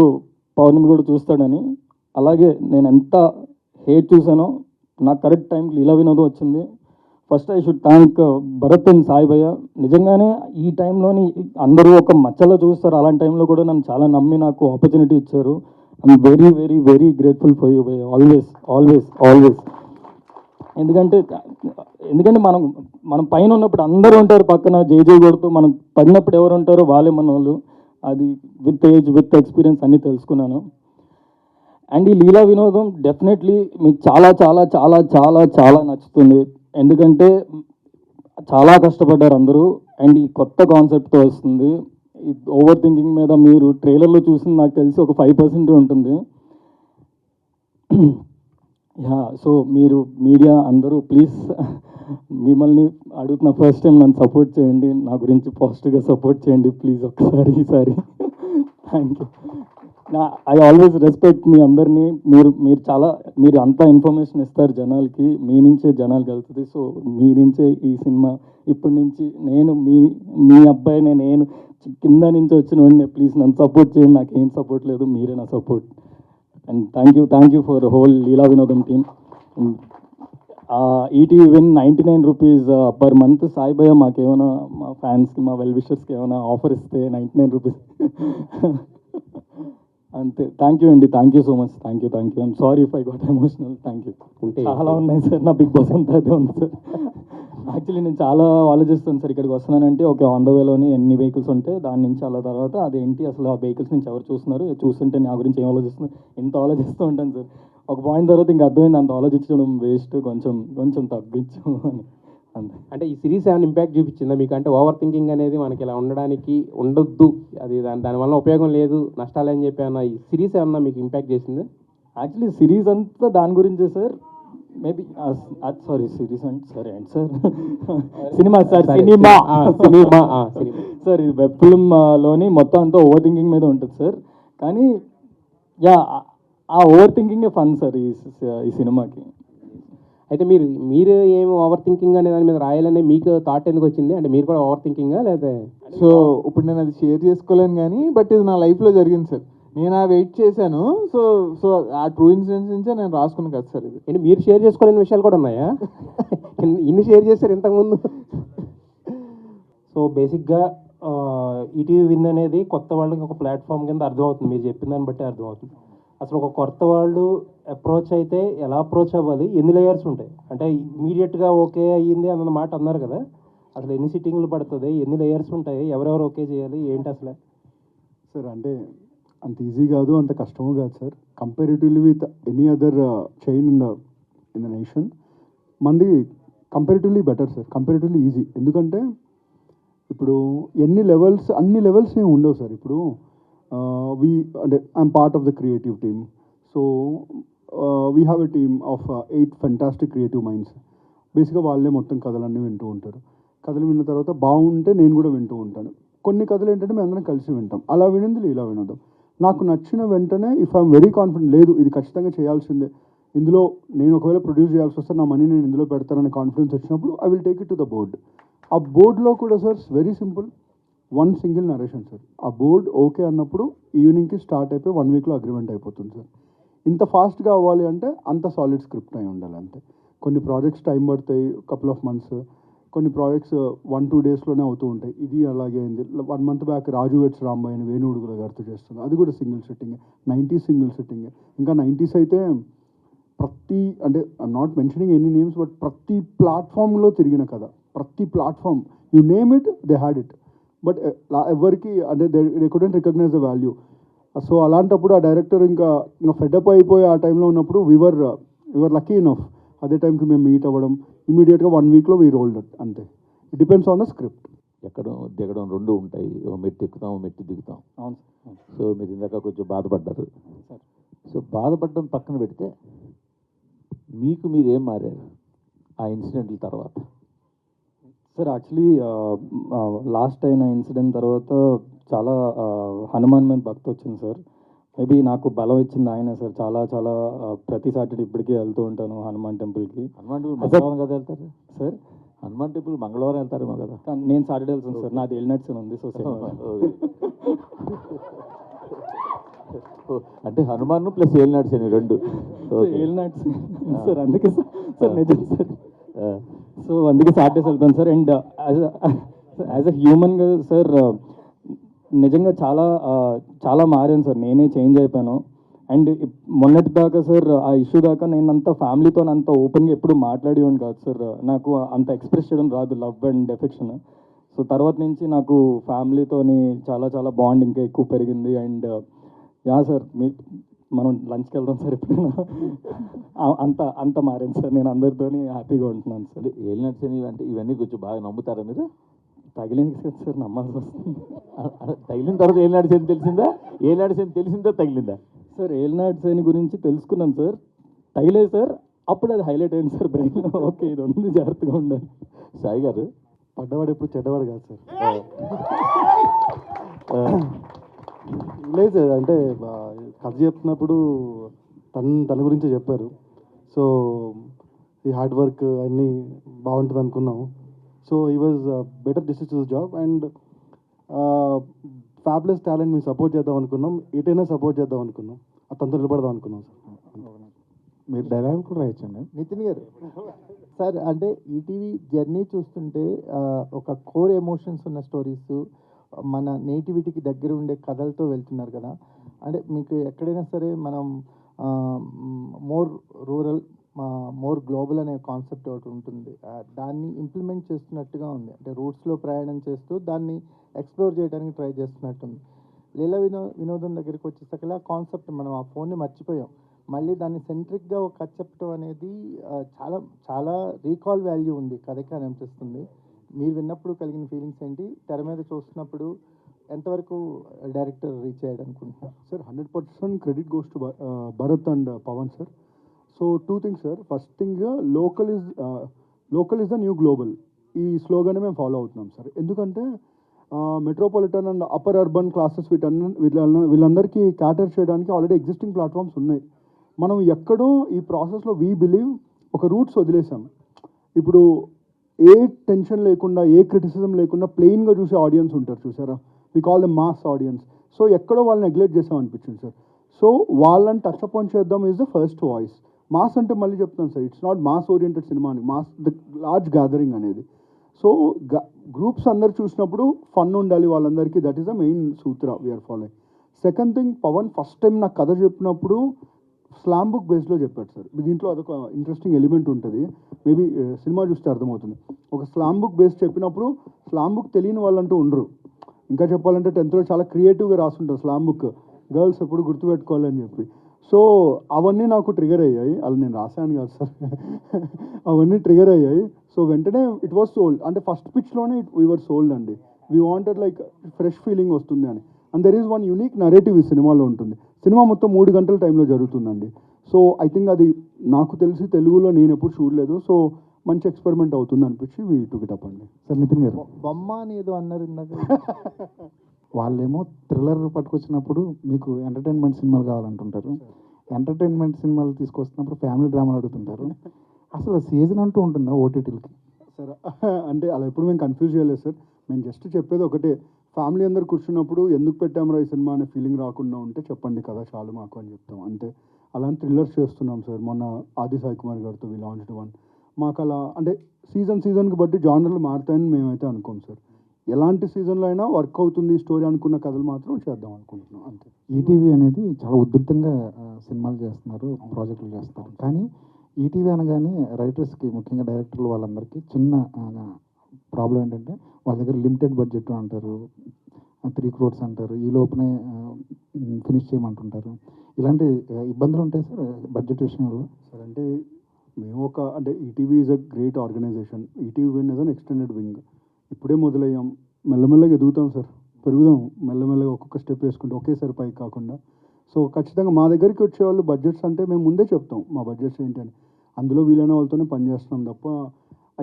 పౌర్ణమి కూడా చూస్తాడని. అలాగే నేను ఎంత హేట్ చూసానో నాకు కరెక్ట్ టైంకి లీలా వినోదం వచ్చింది. First I should thank Bharat and Sai భయ్య. నిజంగానే ఈ టైంలోని అందరూ ఒక మచ్చలో చూస్తారు, అలాంటి టైంలో కూడా నన్ను చాలా నమ్మి నాకు ఆపర్చునిటీ ఇచ్చారు. I'm very very very grateful for you భయ్య, ఆల్వేస్ ఆల్వేస్ ఆల్వేస్. ఎందుకంటే మనం పైన ఉన్నప్పుడు అందరూ ఉంటారు పక్కన జై కొడుతూ, మనం పడినప్పుడు ఎవరు ఉంటారో వాళ్ళే మన వాళ్ళు. అది విత్ ఏజ్ విత్ ఎక్స్పీరియన్స్ అన్నీ తెలుసుకున్నాను. అండ్ ఈ లీలా వినోదం డెఫినెట్లీ మీకు చాలా చాలా చాలా చాలా చాలా నచ్చుతుంది. ఎందుకంటే చాలా కష్టపడ్డారు అందరూ. అండ్ ఈ కొత్త కాన్సెప్ట్తో వస్తుంది. ఈ ఓవర్ థింకింగ్ మీద మీరు ట్రైలర్లో చూసింది నాకు తెలిసి ఒక 5% ఉంటుంది. యా, సో మీరు మీడియా అందరూ ప్లీజ్ మిమ్మల్ని అడుగుతున్న ఫస్ట్ టైం నన్ను సపోర్ట్ చేయండి, నా గురించి పాజిటివ్గా సపోర్ట్ చేయండి ప్లీజ్ ఒకసారి ఈసారి. Thank you. I always respect మీ అందరినీ. మీరు అంతా ఇన్ఫర్మేషన్ ఇస్తారు జనాలకి, మీ నుంచే జనాలకు వెళ్తుంది. సో మీ నుంచే ఈ సినిమా ఇప్పటి నుంచి మీ అబ్బాయినే, నేను కింద నుంచి వచ్చిన వాడిని. ప్లీజ్ నన్ను సపోర్ట్ చేయండి, నాకేం సపోర్ట్ లేదు, మీరే నా support. And thank you for whole Leela Vinodam team. ETV win 99 rupees per month. Sai భయ్య మాకేమైనా మా ఫ్యాన్స్కి మా వెల్ విషర్స్కి ఏమైనా ఆఫర్ ఇస్తే 99 రూపీస్ అంతే. థ్యాంక్ యూ అండి, thank you so much. Thank you. I'm sorry if I got emotional. Thank you. చాలా ఉన్నాయి సార్, నా బిగ్ బాస్ అంతా అదే ఉంది సార్. యాక్చువల్లీ నేను చాలా ఆలోచిస్తాను సార్ ఇక్కడికి వస్తున్నానంటే. ఓకే, ఆన్ ద వేలోని ఎన్ని వెహికల్స్ ఉంటే దాని నుంచి అలా తర్వాత అదేంటి అసలు ఆ వెహికల్స్ నుంచి ఎవరు చూస్తున్నారు, చూస్తుంటే నా గురించి ఏం ఆలోచిస్తున్నారు, ఇంత ఆలోచిస్తూ ఉంటాను సార్. ఒక పాయింట్ తర్వాత ఇంకా అర్థమైంది అంత ఆలోచించడం వేస్ట్, కొంచెం తగ్గించు అని. అంతే. అంటే ఈ సిరీస్ ఏమైనా ఇంపాక్ట్ చూపించిందా మీకు? అంటే ఓవర్ థింకింగ్ అనేది మనకి ఇలా ఉండొద్దు, అది దానివల్ల ఉపయోగం లేదు, నష్టాలు అని చెప్పి అన్న ఈ సిరీస్ ఏమన్నా మీకు ఇంపాక్ట్ చేసిందా? యాక్చువల్లీ సిరీస్ అంతా దాని గురించే సార్. మేబీ సారీ సిరీస్ అంటే సరే అండి sir, cinema sir, cinema sir. ఇది వెబ్ ఫిల్మ్లోని మొత్తం అంతా ఓవర్ థింకింగ్ మీద ఉంటుంది సార్. కానీ యా, ఆ ఓవర్ థింకింగే ఫన్ సార్ ఈ సినిమాకి. అయితే మీరు ఏం ఓవర్ థింకింగ్ అనే దాని మీద రాయాలనే మీకు థాట్ ఎందుకు వచ్చింది? అంటే మీరు కూడా ఓవర్ థింకింగా లేదా? సో ఇప్పుడు నేను అది షేర్ చేసుకోలేను కానీ బట్ ఇది నా లైఫ్లో జరిగింది సార్. నేను వెయిట్ చేశాను. సో ఆ ట్రూ ఇన్సిడెంట్స్ నుంచే నేను రాసుకున్నాను కదా సార్. ఇది అంటే మీరు షేర్ చేసుకోలేని విషయాలు కూడా ఉన్నాయా? ఇన్ని షేర్ చేశారు ఇంతకుముందు. సో బేసిక్గా ఈటీవీ విన్ అనేది కొత్త వాళ్ళకి ఒక ప్లాట్ఫామ్ కింద అర్థమవుతుంది, మీరు చెప్పిన దాన్ని బట్టి అర్థమవుతుంది. అసలు ఒక కొత్త వాళ్ళు అప్రోచ్ అయితే ఎలా అప్రోచ్ అవ్వాలి, ఎన్ని లేయర్స్ ఉంటాయి, అంటే ఇమీడియట్గా ఓకే అయ్యింది అన్న మాట అన్నారు కదా, అసలు ఎన్ని సిట్టింగ్లు పడుతుంది, ఎన్ని లేయర్స్ ఉంటాయి, ఎవరెవరు ఓకే చేయాలి, ఏంటి అసలు? సార్ అంటే అంత ఈజీ కాదు, అంత కష్టము కాదు sir. Comparatively with any other chain in the nation మంది comparatively better sir, comparatively easy. ఎందుకంటే ఇప్పుడు అన్ని లెవెల్స్ ఏమి ఉండవు సార్. ఇప్పుడు అంటే I'm part of the creative team. So we have a team of 8 fantastic creative minds. బేసిక్గా వాళ్ళే మొత్తం కథలన్నీ వింటూ ఉంటారు. కథలు విన్న తర్వాత బాగుంటే నేను కూడా వింటూ ఉంటాను. కొన్ని కథలు ఏంటంటే మేము అందరం కలిసి వింటాం. అలా వినింది ఇలా వినోదం. నాకు నచ్చిన వెంటనే ఇఫ్ ఐఎమ్ వెరీ కాన్ఫిడెంట్, లేదు ఇది ఖచ్చితంగా చేయాల్సిందే, ఇందులో నేను ఒకవేళ ప్రొడ్యూస్ చేయాల్సి వస్తే నా మనీ నేను ఇందులో పెడతానని కాన్ఫిడెన్స్ వచ్చినప్పుడు I will take it to the board. ఆ బోర్డులో కూడా sir very simple, one single narration sir. ఆ బోర్డ్ ఓకే అన్నప్పుడు ఈవినింగ్కి స్టార్ట్ అయిపోయి 1 వీక్లో అగ్రిమెంట్ అయిపోతుంది సార్. ఇంత ఫాస్ట్గా అవ్వాలి అంటే అంత సాలిడ్ స్క్రిప్ట్ అయి ఉండాలి అంతే. కొన్ని ప్రాజెక్ట్స్ టైం పడతాయి, కపుల్ ఆఫ్ మంత్స్. కొన్ని ప్రాజెక్ట్స్ 1-2 డేస్లోనే అవుతూ ఉంటాయి. ఇది అలాగే అయింది. 1 మంత్ బ్యాక్ రాజు వెట్స్ రాంబాయిని వేణుగుడుగుల గారితో చేస్తుంది. అది కూడా single sitting, 90s single sitting. ఇంకా 90s అయితే ప్రతి, అంటే I'm not mentioning any names, but ప్రతి ప్లాట్ఫామ్లో తిరిగిన కదా, ప్రతి platform you name it they had it. But ఎవరికి అంటే they couldn't recognize the value. So అలాంటప్పుడు ఆ డైరెక్టర్ ఇంకా ఫెడప్ అయిపోయి ఆ టైంలో ఉన్నప్పుడు వివర్ లక్కీ ఇనఫ్. అదే టైంకి మేము మీట్ అవ్వడం, ఇమీడియట్గా 1 వీక్లో వీ రోల్డ్ ఇట్ అంతే. It depends on the script. ఎక్కడం దిగడం 2 ఉంటాయి. మెట్టు ఎక్కుతాం, మెట్టు దిగుతాం. అవును. సో మీరు ఇందాక కొంచెం బాధపడ్డారు. సో బాధపడడం పక్కన పెడితే మీకు మీరు ఏం మారారు ఆ ఇన్సిడెంట్ల తర్వాత? సార్ యాక్చువల్లీ లాస్ట్ అయిన ఇన్సిడెంట్ తర్వాత చాలా హనుమాన్ మీద భక్తి వచ్చింది సార్. మేబీ నాకు బలం ఇచ్చింది ఆయన సార్. చాలా చాలా ప్రతి సాటర్డే ఇప్పటికీ వెళ్తూ ఉంటాను హనుమాన్ టెంపుల్కి. హనుమాన్ టెంపుల్ మంగళవారం కదా వెళ్తారు సార్? హనుమాన్ టెంపుల్ మంగళవారం వెళ్తారేమో కదా? నేను సాటర్డే వెళ్తాను సార్. నాది ఎల్నట్స్ అని ఉంది. సో అంటే హనుమాన్ ప్లస్ ఏలినాడ్స్ అని 2 ఏలినాడ్స్ సార్. అందుకే సార్ నిజం సార్. సో అందుకే సాటర్డేస్ వెళ్తాను సార్. అండ్ యాజ్ అ హ్యూమన్గా సార్ నిజంగా చాలా మారాను సార్. నేనే చేంజ్ అయిపోయాను. అండ్ మొన్నటి దాకా సార్ ఆ ఇష్యూ దాకా నేను అంత ఫ్యామిలీతో అంత ఓపెన్గా ఎప్పుడు మాట్లాడేవాడిని కాదు సార్. నాకు అంత ఎక్స్ప్రెస్ చేయడం రాదు, లవ్ అండ్ ఎఫెక్షన్. సో తర్వాత నుంచి నాకు ఫ్యామిలీతోని చాలా చాలా బాండ్ ఇంకా ఎక్కువ పెరిగింది. అండ్ యా సార్, మనం లంచ్కి వెళ్దాం సార్ ఎప్పుడైనా. అంత మారాను సార్. నేను అందరితోని హ్యాపీగా ఉంటున్నాను సార్. ఏలినాడ్స్ అని అంటే ఇవన్నీ కొంచెం బాగా నమ్ముతారా మీరు? తగిలింది కదా సార్, నమ్మాల్సి వస్తుంది. తగిలిన తర్వాత ఏలినాడ్స్ అని తెలిసిందా? ఏలినాడ్స్ అని తెలిసిందా తగిలిందా? సార్ ఏలినాడ్స్ అని గురించి తెలుసుకున్నాను సార్. తగిలేదు సార్. అప్పుడు అది హైలైట్ అయింది సార్ బ్రెయిన్లో. ఓకే ఇది ఉంది, జాగ్రత్తగా ఉండాలి. సాయి గారు, పడ్డవాడు ఎప్పుడు చెడ్డవాడు కాదు సార్. లేదు సార్, అంటే కథ చెప్తున్నప్పుడు తన గురించే చెప్పారు. సో ఈ హార్డ్ వర్క్ అన్నీ బాగుంటుంది అనుకున్నాము. సో ఈ was better district to the job and fables talent మేము సపోర్ట్ చేద్దాం అనుకున్నాం. ఎటైనా సపోర్ట్ చేద్దాం అనుకున్నాం. అతనితో నిలబడదాం అనుకున్నాం సార్. మీరు డైలాగ్ కూడా రాయొచ్చండి. నితిన్ గారు సార్, అంటే ఈటీవీ జర్నీ చూస్తుంటే ఒక కోర్ ఎమోషన్స్ ఉన్న స్టోరీస్, మన నేటివిటీకి దగ్గర ఉండే కథలతో వెళ్తున్నారు కదా. అంటే మీకు ఎక్కడైనా సరే మనం మోర్ రూరల్, మోర్ గ్లోబల్ అనే కాన్సెప్ట్ ఒకటి ఉంటుంది. దాన్ని ఇంప్లిమెంట్ చేస్తున్నట్టుగా ఉంది. అంటే రూట్స్లో ప్రయాణం చేస్తూ దాన్ని ఎక్స్ప్లోర్ చేయడానికి ట్రై చేస్తున్నట్టుంది. లీలా వినోదం దగ్గరికి వచ్చేసరికి కాన్సెప్ట్ మనం ఆ ఫోన్ని మర్చిపోయాం. మళ్ళీ దాన్ని సెంట్రిక్గా ఒక కథ చెప్పడం అనేది చాలా చాలా రీకాల్ వాల్యూ ఉంది కథకి అని అనిపిస్తుంది. మీరు విన్నప్పుడు కలిగిన ఫీలింగ్స్ ఏంటి? తెర మీద చూస్తున్నప్పుడు ఎంతవరకు డైరెక్టర్ రీచ్ అయ్యాడు అనుకుంటున్నారు? Sir 100% credit goes to Bharat and Pavan sir. So 2 things sir. First thing, local is the new global. ఈ స్లోగానే మేము ఫాలో అవుతున్నాం సార్. ఎందుకంటే metropolitan and upper urban classes వీళ్ళందరికీ క్యాటర్ చేయడానికి ఆల్రెడీ ఎగ్జిస్టింగ్ ప్లాట్ఫామ్స్ ఉన్నాయి. మనం ఎక్కడో ఈ ప్రాసెస్లో వీ బిలీవ్ ఒక రూట్స్ వదిలేసాం. ఇప్పుడు ఏ టెన్షన్ లేకుండా, ఏ క్రిటిసిజం లేకుండా ప్లెయిన్గా చూసే ఆడియన్స్ ఉంటారు చూసారా, we call the mass audience. So ఎక్కడో వాళ్ళని నెగ్లెక్ట్ చేసాం అనిపించింది సార్. సో వాళ్ళని టచ్ అపాన్ చేద్దాం is the first voice. Mass అంటే మళ్ళీ చెప్తాను sir, it's not mass oriented cinema అని, మాస్ ద లార్జ్ గ్యాదరింగ్ అనేది. సో గ్రూప్స్ అందరు చూసినప్పుడు ఫన్ ఉండాలి వాళ్ళందరికీ. దట్ ఈస్ ద మెయిన్ సూత్ర we are following. Second thing, Pavan first time నాకు కథ చెప్పినప్పుడు స్లామ్ బుక్ బేస్లో చెప్పాడు సార్. దీంట్లో అదొక ఇంట్రెస్టింగ్ ఎలిమెంట్ ఉంటుంది, మేబీ సినిమా చూస్తే అర్థమవుతుంది. ఒక స్లామ్ బుక్ బేస్ చెప్పినప్పుడు స్లామ్ బుక్ తెలియని వాళ్ళంటూ ఉండరు. ఇంకా చెప్పాలంటే 10th చాలా క్రియేటివ్గా రాస్తుంటారు స్లామ్ బుక్, గర్ల్స్ ఎప్పుడు గుర్తుపెట్టుకోవాలని చెప్పి. సో అవన్నీ నాకు ట్రిగర్ అయ్యాయి. అలా నేను రాశాను కాదు సార్, అవన్నీ ట్రిగర్ అయ్యాయి. సో వెంటనే ఇట్ వాస్ సోల్డ్. అంటే ఫస్ట్ పిచ్లోనే వీఆర్ సోల్డ్ అండి. We wanted like fresh feeling వస్తుంది అని. And there is one unique narrative ఈ సినిమాలో ఉంటుంది. సినిమా మొత్తం 3 గంటల టైంలో జరుగుతుందండి. సో ఐ థింక్ అది నాకు తెలిసి తెలుగులో నేను ఎప్పుడు చూడలేదు. సో మంచి ఎక్స్పెరిమెంట్ అవుతుంది అనిపించి వీ టుక్ ఇట్ అప్ అండి. సార్ నితిన్ గారు, బొమ్మ అని ఏదో అన్నారు ఇందాక. వాళ్ళేమో థ్రిల్లర్ పట్టుకొచ్చినప్పుడు మీకు ఎంటర్టైన్మెంట్ సినిమాలు కావాలంటుంటారు, ఎంటర్టైన్మెంట్ సినిమాలు తీసుకొస్తున్నప్పుడు ఫ్యామిలీ డ్రామాలు అడుగుతుంటారు. అసలు సీజన్ అంటూ ఉంటుందా ఓటీటీలకి? సార్ అంటే అలా ఎప్పుడు మేము కన్ఫ్యూజ్ చేయలేదు సార్. మేము జస్ట్ చెప్పేది ఒకటే, ఫ్యామిలీ అందరు కూర్చున్నప్పుడు ఎందుకు పెట్టామరా ఈ సినిమా అనే ఫీలింగ్ రాకుండా ఉంటే చెప్పండి కదా చాలు మాకు అని చెప్తాం అంతే. అలాంటి థ్రిల్లర్స్ చేస్తున్నాం సార్. మొన్న ఆది సాయి కుమార్ గారితో వి లాంచ్డ్ వన్. మాకు అలా అంటే సీజన్కి బట్టి జానర్లు మారుతాయని మేమైతే అనుకోం సార్. ఎలాంటి సీజన్లో అయినా వర్క్ అవుతుంది స్టోరీ అనుకున్న కథలు మాత్రం చేద్దాం అనుకుంటున్నాం అంతే. ఈటీవీ అనేది చాలా ఉధృతంగా సినిమాలు చేస్తున్నారు, ప్రాజెక్టులు చేస్తున్నారు. కానీ ఈటీవీ అనగానే రైటర్స్కి, ముఖ్యంగా డైరెక్టర్లు వాళ్ళందరికీ చిన్న ప్రాబ్లం ఏంటంటే వాళ్ళ దగ్గర లిమిటెడ్ బడ్జెట్ అంటారు, 3 crores అంటారు, ఈ లోపునే ఫినిష్ చేయమంటుంటారు. ఇలాంటి ఇబ్బందులు ఉంటాయి సార్ బడ్జెట్ విషయంలో? సార్ అంటే మేము అంటే ETV is a great organization. ETV win is an extended wing. ఇప్పుడే మొదలయ్యాం, మెల్లమెల్లగా ఎదుగుతాం సార్, పెరుగుదాం మెల్లమెల్లగా, ఒక్కొక్క స్టెప్ వేసుకుంటూ ఒకేసారి పైకి కాకుండా. సో ఖచ్చితంగా మా దగ్గరికి వచ్చేవాళ్ళు బడ్జెట్స్ అంటే మేము ముందే చెప్తాం మా బడ్జెట్స్ ఏంటి అని. అందులో వీలైన వాళ్ళతోనే పనిచేస్తున్నాం తప్ప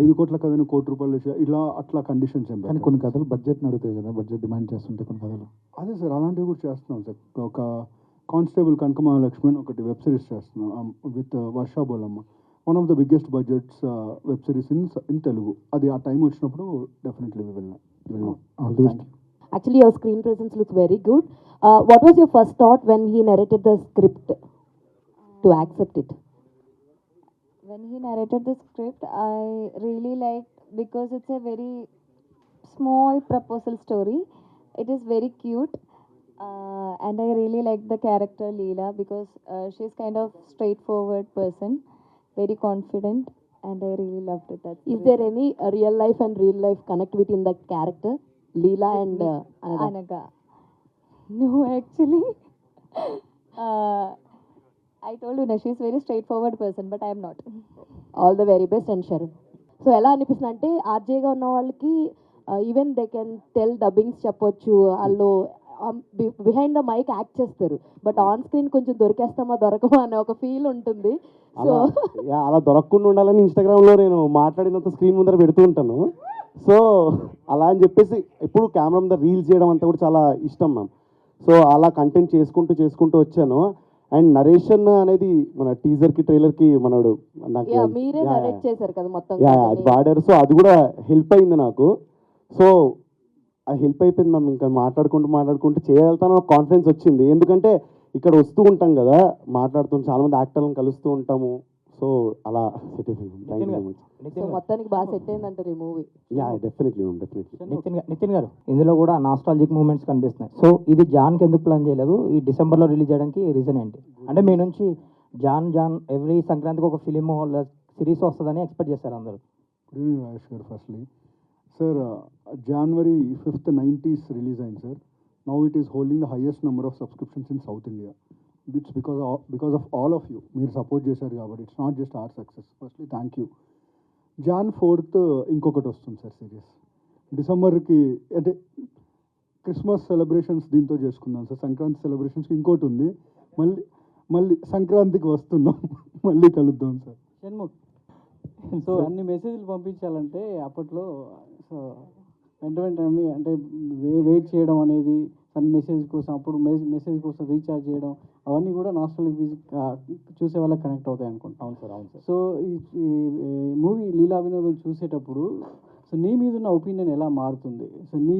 5 కోట్ల కథని 1 కోటి రూపాయలు ఇలా అట్లా కండిషన్స్ ఏం. కానీ కొన్ని కథలు బడ్జెట్ని అడుగుతాయి కదా, బడ్జెట్ డిమాండ్ చేస్తుంటే కొన్ని కథలు. అదే సార్, అలాంటివి కూడా చేస్తున్నాం సార్. ఒక కానిస్టేబుల్ కనక మహాలక్ష్మి అని ఒకటి వెబ్ సిరీస్ చేస్తున్నాం with Varsha Bollamma. One of the biggest budgets web series in Telugu. అది ఆ టైం వచ్చినప్పుడు డెఫినెట్లీ వెళ్ళాం. Actually, your screen presence looks very good. What was your first thought when he narrated the script to accept it? When he narrated the script, I really liked, because it's a very small proposal story. It is very cute, and I really liked the character Leela, because she's kind of straightforward person, very confident, and I really loved it. Is there any real life and real life connect between the character Leela and Anaga? No, actually. I told you, she's very straightforward person, but I am not. All the very best and Sharan. So ఎలా అనిపిస్తుంది అంటే ఆర్జేగా ఉన్న వాళ్ళకి even they can tell dubbings చెప్పొచ్చు, వాళ్ళు behind the mic act చేస్తారు, but on screen కొంచెం దొరికేస్తామా దొరకమా అనే ఒక ఫీల్ ఉంటుంది. సో అలా దొరకకుండా ఉండాలని ఇన్స్టాగ్రామ్లో నేను మాట్లాడినంత స్క్రీన్ ముందర పెడుతూ ఉంటాను. సో అలా అని చెప్పేసి ఎప్పుడు కెమెరా ముందర రీల్స్ చేయడం అంతా కూడా చాలా ఇష్టం మ్యామ్. సో అలా కంటెంట్ చేసుకుంటూ వచ్చాను. అండ్ నరేషన్ అనేది మన టీజర్కి ట్రైలర్కి మనడు మీరే నరేట్ చేశారు కదా మొత్తం, అది వాడారు. సో అది కూడా హెల్ప్ అయింది నాకు. సో అది హెల్ప్ అయిపోయింది మ్యామ్. ఇంకా మాట్లాడుకుంటూ చేయగలుగుతాను కాన్ఫిడెన్స్ వచ్చింది. ఎందుకంటే ఇక్కడ వస్తూ ఉంటాం కదా, మాట్లాడుతూ చాలామంది యాక్టర్లను కలుస్తూ ఉంటాము. సో అలా సెట్ అయిపోయింది. Thank you very much. So మొత్తానికి బాగా సెట్ అయిందంటారు ఈ మూవీ. డెఫినెట్లీ. నితిన్ గారు, ఇందులో కూడా నాస్టాలజిక్ మూమెంట్స్ కనిపిస్తున్నాయి. సో ఇది జాన్కి ఎందుకు ప్లాన్ చేయలేదు? ఈ డిసెంబర్లో రిలీజ్ చేయడానికి రీజన్ ఏంటి? అంటే మీ నుంచి జాన్ ఎవ్రీ సంక్రాంతికి ఒక ఫిలిం సిరీస్ వస్తుందని ఎక్స్పెక్ట్ చేస్తారు అందరూ. Rajesh garu, firstly sir January 5th 90s release అయింది sir. Now it is holding the highest number of subscriptions in south India. It's because of all of you. మీరు సపోర్ట్ చేశారు కాబట్టి. It's not just our success. Firstly thank you. Jan 4th ఇంకొకటి వస్తుంది sir series. డిసెంబర్కి అంటే Christmas celebrations దీంతో చేసుకుందాం sir. Sankranti సెలబ్రేషన్స్కి ఇంకోటి ఉంది. మళ్ళీ సంక్రాంతికి వస్తున్నాం, మళ్ళీ కలుద్దాం సార్. షణ్ముఖ్, సో అన్ని మెసేజ్లు పంపించాలంటే అప్పట్లో సో వెంటనే అంటే వెయిట్ చేయడం అనేది సన్ మెసేజ్ కోసం, అప్పుడు మెసేజ్ కోసం రీఛార్జ్ చేయడం, అవన్నీ కూడా నాస్టాల్జిక్ చూసే వాళ్ళకి కనెక్ట్ అవుతాయి అనుకుంటా. అవును సార్. సో ఈ మూవీ లీలా వినోదం చూసేటప్పుడు సో నీ మీద ఉన్న ఒపీనియన్ ఎలా మారుతుంది? సో నీ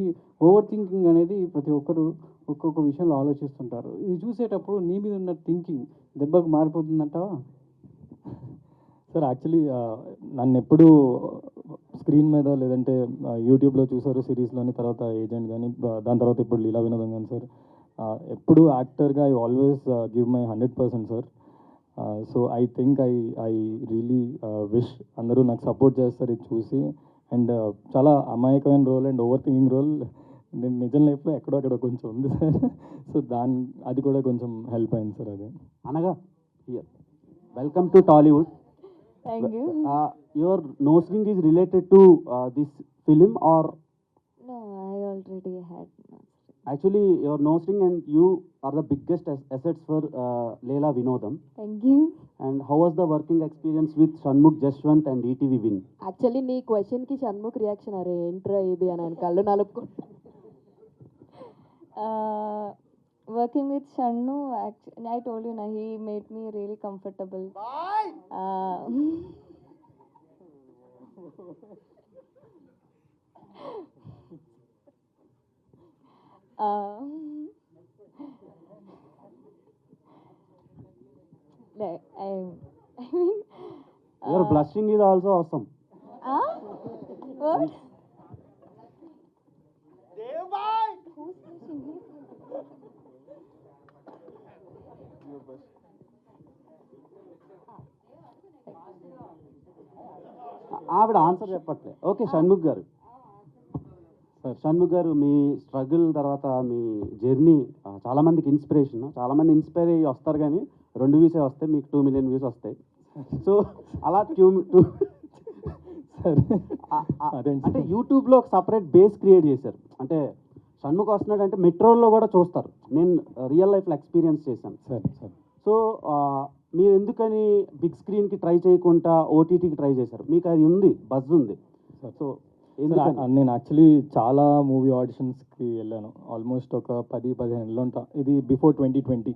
ఓవర్ థింకింగ్ అనేది ప్రతి ఒక్కరు ఒక్కొక్క విషయంలో ఆలోచిస్తుంటారు. ఇది చూసేటప్పుడు నీ మీద ఉన్న థింకింగ్ దెబ్బకు మారిపోతుందంటావా? సార్ యాక్చువల్లీ నన్ను ఎప్పుడు స్క్రీన్ మీద లేదంటే యూట్యూబ్లో చూసారు సిరీస్లోని, తర్వాత ఏజెంట్ కానీ, దాని తర్వాత ఇప్పుడు లీలా వినోదం కానీ సార్, ఎప్పుడు యాక్టర్గా I always give my 100% sir. So I think I really wish అందరూ నాకు సపోర్ట్ చేస్తారు ఇది చూసి. అండ్ చాలా అమాయకమైన role and over thinking role నేను నిజం లైఫ్లో ఎక్కడో కొంచెం ఉంది సార్. సో అది కూడా కొంచెం హెల్ప్ అయింది సార్. అది అనగా welcome to Tollywood. Thank you. Your nose ring is related to this film or? No, I already had nose ring. Actually your nose ring and you are the biggest assets for Leela Vinodam. Thank you. And how was the working experience with Shanmukh Jaswanth and ETV win? Actually నీ క్వశ్చన్కి Shanmukh reaction అరే ఏంట్రా ఇది అని ఆయన కళ్ళు నలుపుకుంటా. Working with Shannu, actually, I told you, he made me really comfortable. I mean, Your blushing is also awesome. what? ఆవిడ answer చెప్పట్లే. ఓకే, షణ్ముఖ్ గారు. షణ్ముఖ్ గారు, మీ స్ట్రగుల్ తర్వాత మీ జర్నీ చాలామందికి ఇన్స్పిరేషన్. చాలామంది ఇన్స్పైర్ అయ్యి వస్తారు, కానీ 2 వ్యూసే వస్తాయి, మీకు 2 million వ్యూస్ వస్తాయి. సో అలా అంటే యూట్యూబ్లో ఒక సపరేట్ బేస్ క్రియేట్ చేశారు. అంటే షణ్ముఖ్ వస్తున్నాడు అంటే మెట్రోల్లో కూడా చూస్తారు. నేను రియల్ లైఫ్లో ఎక్స్పీరియన్స్ చేశాను. సో మీరు ఎందుకని బిగ్ స్క్రీన్కి ట్రై చేయకుండా ఓటీటీకి ట్రై చేశారు? మీకు అది ఉంది, బజ్ ఉంది. సో నేను యాక్చువల్లీ చాలా మూవీ ఆడిషన్స్కి వెళ్ళాను. ఆల్మోస్ట్ ఒక 10-15 ఏళ్ళు ఉంటా. ఇది బిఫోర్ 2020.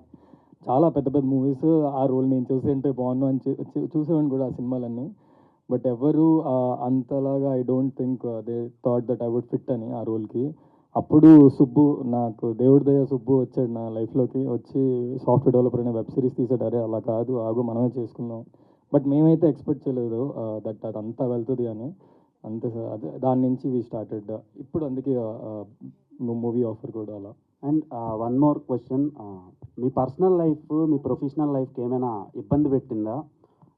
చాలా పెద్ద పెద్ద మూవీస్ ఆ రోల్ నేను చూసి ఉంటే బాగున్నాను అని చూసేవాడిని కూడా ఆ సినిమాలన్నీ. బట్ ఎవరు అంతలాగా I don't think they thought that I would fit అని ఆ రోల్కి. అప్పుడు సుబ్బు, నాకు దేవుడి దయ సుబ్బు వచ్చాడు నా లైఫ్లోకి. వచ్చి సాఫ్ట్వేర్ డెవలపర్ అనే వెబ్ సిరీస్ తీసాడు. అరే అలా కాదు, ఆగు మనమే చేసుకుందాం. బట్ మేమైతే ఎక్స్పెక్ట్ చేయలేదు దట్ అదంతా వెళ్తుంది అని. అంతే సార్, అదే దాని నుంచి వీ స్టార్టెడ్. ఇప్పుడు అందుకే మూవీ ఆఫర్ కూడా అలా. And one more question, me personal life me professional లైఫ్కి ఏమైనా ఇబ్బంది పెట్టిందా?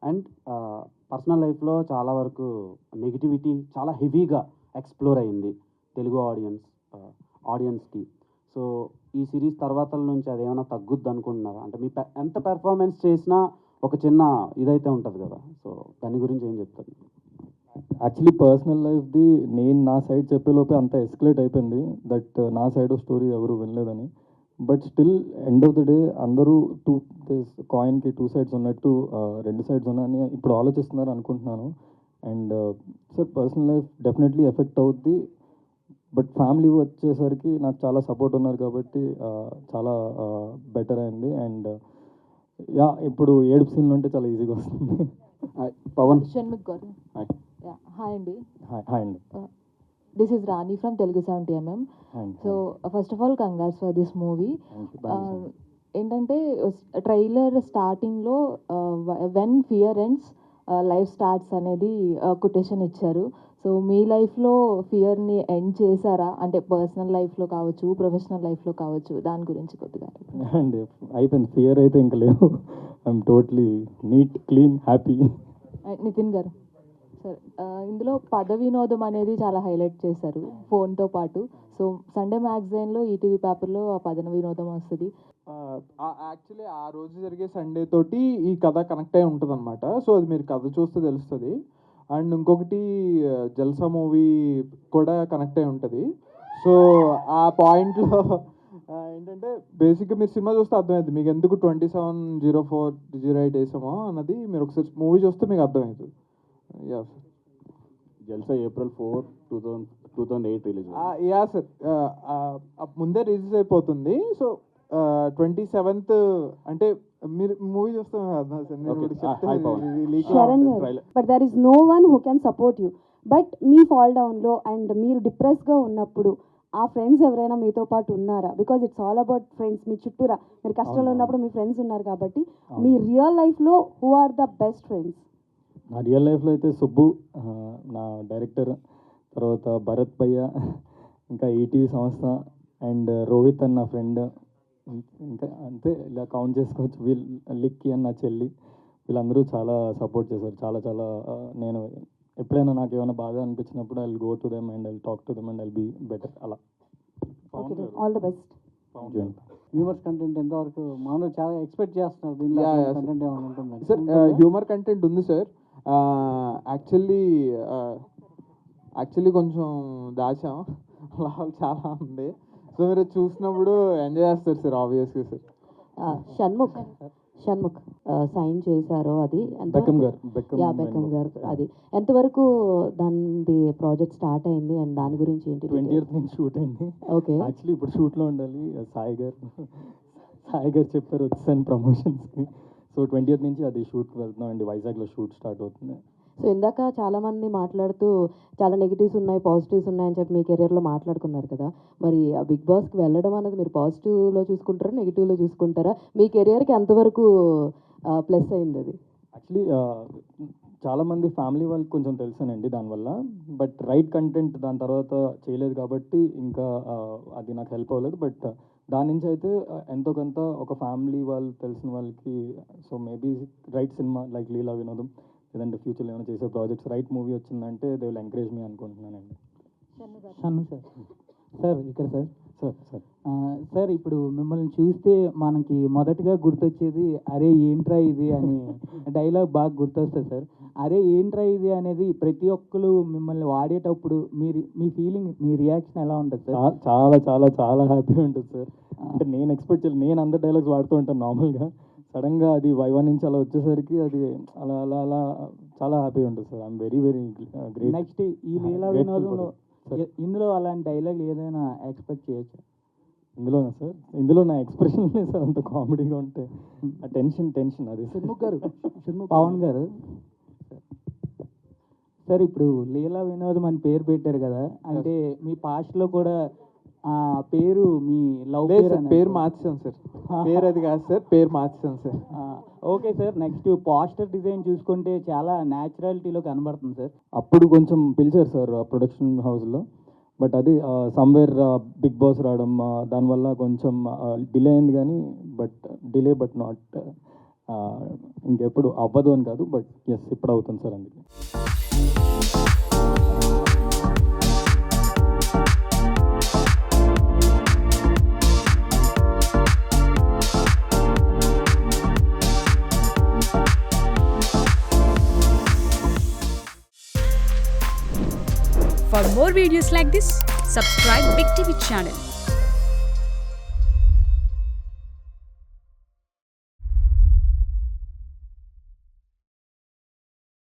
అండ్ పర్సనల్ లైఫ్లో చాలా వరకు నెగిటివిటీ చాలా హెవీగా ఎక్స్ప్లోర్ అయింది తెలుగు ఆడియన్స్కి. సో ఈ సిరీస్ తర్వాత నుంచి అదేమైనా తగ్గుద్ది అనుకుంటున్నారా? అంటే మీ ఎంత పెర్ఫార్మెన్స్ చేసినా ఒక చిన్న ఇదైతే ఉంటుంది కదా, సో దాని గురించి ఏం చెప్తారు? యాక్చువల్లీ పర్సనల్ లైఫ్ది నేను నా సైడ్ చెప్పేలోపే అంత ఎస్కలేట్ అయిపోయింది దట్ నా సైడ్ ఆఫ్ స్టోరీ ఎవరు వినలేదని. But still end of the day అందరూ కాయిన్కి 2 sides ఉన్నట్టు 2 sides ఉన్నాయని ఇప్పుడు ఆలోచిస్తున్నారు అనుకుంటున్నాను. And sir personal life definitely effect అవుద్ది. బట్ ఫ్యామిలీ వచ్చేసరికి నాకు చాలా సపోర్ట్ ఉన్నారు కాబట్టి చాలా బెటర్ అయింది. అండ్ ఇప్పుడు ఏడుపు సీన్లు ఉంటే చాలా ఈజీగా వస్తుంది. పవన్. షణ్ముఖ్ గారు. హాయ్ అండి. హాయ్ అండి. This is Rani from Telugu 70mm. So first of all congrats for this movie. ఏంటంటే ట్రైలర్ స్టార్టింగ్లో when fear ends life starts అనేది కొటేషన్ ఇచ్చారు. సో మీ లైఫ్లో ఫియర్ని ఎండ్ చేశారా? అంటే పర్సనల్ లైఫ్లో కావచ్చు, ప్రొఫెషనల్ లైఫ్లో కావచ్చు, దాని గురించి కొద్దిగా. అండి అయిపోయింది, ఫియర్ అయితే ఇంకా లేవు. I'm totally neat, clean, happy. Nitin garu sir, ఇందులో పద వినోదం అనేది చాలా హైలైట్ చేశారు ఫోన్తో పాటు. సో సండే మ్యాగజైన్లో ఈటీవీ పేపర్లో ఆ పద వినోదం వస్తుంది. యాక్చువల్లీ ఆ రోజు జరిగే సండే తోటి ఈ కథ కనెక్ట్ అయి ఉంటుంది అనమాట. సో అది మీరు కథ చూస్తే తెలుస్తుంది. అండ్ ఇంకొకటి జల్సా మూవీ కూడా కనెక్ట్ అయి ఉంటుంది. సో ఆ పాయింట్లో ఏంటంటే బేసిక్గా మీరు సినిమా చూస్తే అర్థమవుతుంది మీకు ఎందుకు 270408 వేసామో అన్నది. మీరు ఒకసారి మూవీ చూస్తే మీకు అర్థమవుతుంది. Jalsa April 4, 2008 release. Yeah sir, ముందే రిలీజ్ అయిపోతుంది. సో 27th అంటే మీరు మూవీ చూస్తాం కదా sir. But there is no one who can support you. But మీ ఫాల్ డౌన్లో అండ్ మీరు డిప్రెస్గా ఉన్నప్పుడు ఆ ఫ్రెండ్స్ ఎవరైనా మీతో పాటు ఉన్నారా? Because it's all about friends. మీ చుట్టూరా మీరు కష్టంలో ఉన్నప్పుడు మీ ఫ్రెండ్స్ ఉన్నారు కాబట్టి మీ రియల్ లైఫ్లో who are the best friends? నా రియల్ లైఫ్లో అయితే సుబ్బు నా డైరెక్టర్, తర్వాత భరత్ భయ్య, ఇంకా ఈటీవీ సంస్థ, అండ్ రోహిత్ అన్న ఫ్రెండ్, ఇంకా అంతే ఇలా కౌంట్ చేసుకోవచ్చు. లిక్కీ అన్న చెల్లి, వీళ్ళందరూ చాలా సపోర్ట్ చేశారు. చాలా చాలా నేను ఎప్పుడైనా నాకు ఏమైనా బాగా అనిపించినప్పుడు I will go to them and I will talk to them and I will be better. అలా all the best. Humour content ఎంతవరకు మామూలు చాలా ఎక్స్పెక్ట్ చేస్తున్నారు దీనిలో కంటెంట్ ఏమైనా ఉంటుంది సార్? హ్యూమర్ కంటెంట్ ఉంది సార్. యాక్చువల్లీ కొంచెం దాచాం, చాలా ఉంది. సో మీరు చూసినప్పుడు ఎంజాయ్ చేస్తారు సార్ ఆబ్వియస్గా సార్. షణ్ముఖ్ సైన్ చేశారో అది బెక్కమ్ గారు బెక్కమ్ గారు అది ఎంతవరకు దాని ప్రాజెక్ట్ స్టార్ట్ అయింది అండ్ దాని గురించి ఏంటి? 20th నుంచి షూట్ అయింది. ఓకే, యాక్చువల్లీ ఇప్పుడు షూట్లో ఉండాలి. సాయి గారు చెప్పారు వచ్చాను ప్రమోషన్స్కి. సో 20th నుంచి అది షూట్కి వెళ్తున్నాం అండి. వైజాగ్లో షూట్ స్టార్ట్ అవుతుంది. సో ఇందాక చాలా మంది మాట్లాడుతూ చాలా నెగిటివ్స్ ఉన్నాయి, పాజిటివ్స్ ఉన్నాయని చెప్పి మీ కెరియర్లో మాట్లాడుకున్నారు కదా. మరి ఆ బిగ్ బాస్కి వెళ్ళడం అనేది మీరు పాజిటివ్లో చూసుకుంటారా, నెగిటివ్లో చూసుకుంటారా? మీ కెరియర్కి ఎంతవరకు ప్లస్ అయింది అది? యాక్చువల్లీ చాలామంది ఫ్యామిలీ వాళ్ళకి కొంచెం తెలుసానండి దానివల్ల. బట్ రైట్ కంటెంట్ దాని తర్వాత చేయలేదు కాబట్టి ఇంకా అది నాకు హెల్ప్ అవ్వలేదు. బట్ దాని నుంచి అయితే ఎంతో కొంత ఒక ఫ్యామిలీ వాళ్ళు తెలిసిన వాళ్ళకి సో మేబీ రైట్ సినిమా లైక్ లీలా వినోదం లేదంటే ఫ్యూచర్లో ఏమైనా చేసే ప్రాజెక్ట్స్ రైట్ మూవీ వచ్చిందంటే దే విల్ ఎంకరేజ్ మీ అనుకుంటున్నానండి. సార్ ఇక్కడ సార్ సార్ ఇప్పుడు మిమ్మల్ని చూస్తే మనకి మొదటగా గుర్తొచ్చేది అరే ఏంట్రా ఇది అని డైలాగ్ బాగా గుర్తొస్తుంది సార్. అరే ఏంట్రా ఇది అనేది ప్రతి ఒక్కరు మిమ్మల్ని వాడేటప్పుడు మీ ఫీలింగ్, మీ రియాక్షన్ ఎలా ఉంటుంది సార్? చాలా చాలా చాలా హ్యాపీగా ఉంటుంది సార్. అంటే నేను ఎక్స్పెక్ట్ చేయలేదు. నేను అందరు డైలాగ్స్ వాడుతూ ఉంటాను నార్మల్గా. సడన్గా అది వైవా నుంచి అలా వచ్చేసరికి అది అలా అలా అలా చాలా హ్యాపీగా ఉంటుంది sir. I'm very very great. Next ఈ లీలా వినోదంలో ఇందులో అలాంటి డైలాగ్ ఏదైనా ఎక్స్పెక్ట్ చేయొచ్చు? ఇందులోనా సార్? ఇందులో నా ఎక్స్ప్రెషన్ లేదు సార్, అంత కామెడీగా ఉంటే ఆ టెన్షన్ అది. పవన్ గారు సార్ ఇప్పుడు లీలా వినోదం అని పేరు పెట్టారు కదా, అంటే మీ పాస్ట్లో కూడా ఆ పేరు మీ లవ్ పేరు మార్చాం సార్. పేరు అది కాదు సార్, పేరు మార్చాం sir. Okay sir. Next poster design చూసుకుంటే చాలా న్యాచురాలిటీలో కనబడుతుంది సార్. అప్పుడు కొంచెం పిలిచారు సార్ ప్రొడక్షన్ హౌస్లో. బట్ అది సమ్వేర్ బిగ్ బాస్ రావడం దానివల్ల కొంచెం డిలే అయింది కానీ బట్ నాట్ ఇంకెప్పుడు అవ్వదు అని కాదు. బట్ ఎస్ ఇప్పుడు అవుతుంది సార్. అందుకే For more videos like this, subscribe Big TV channel.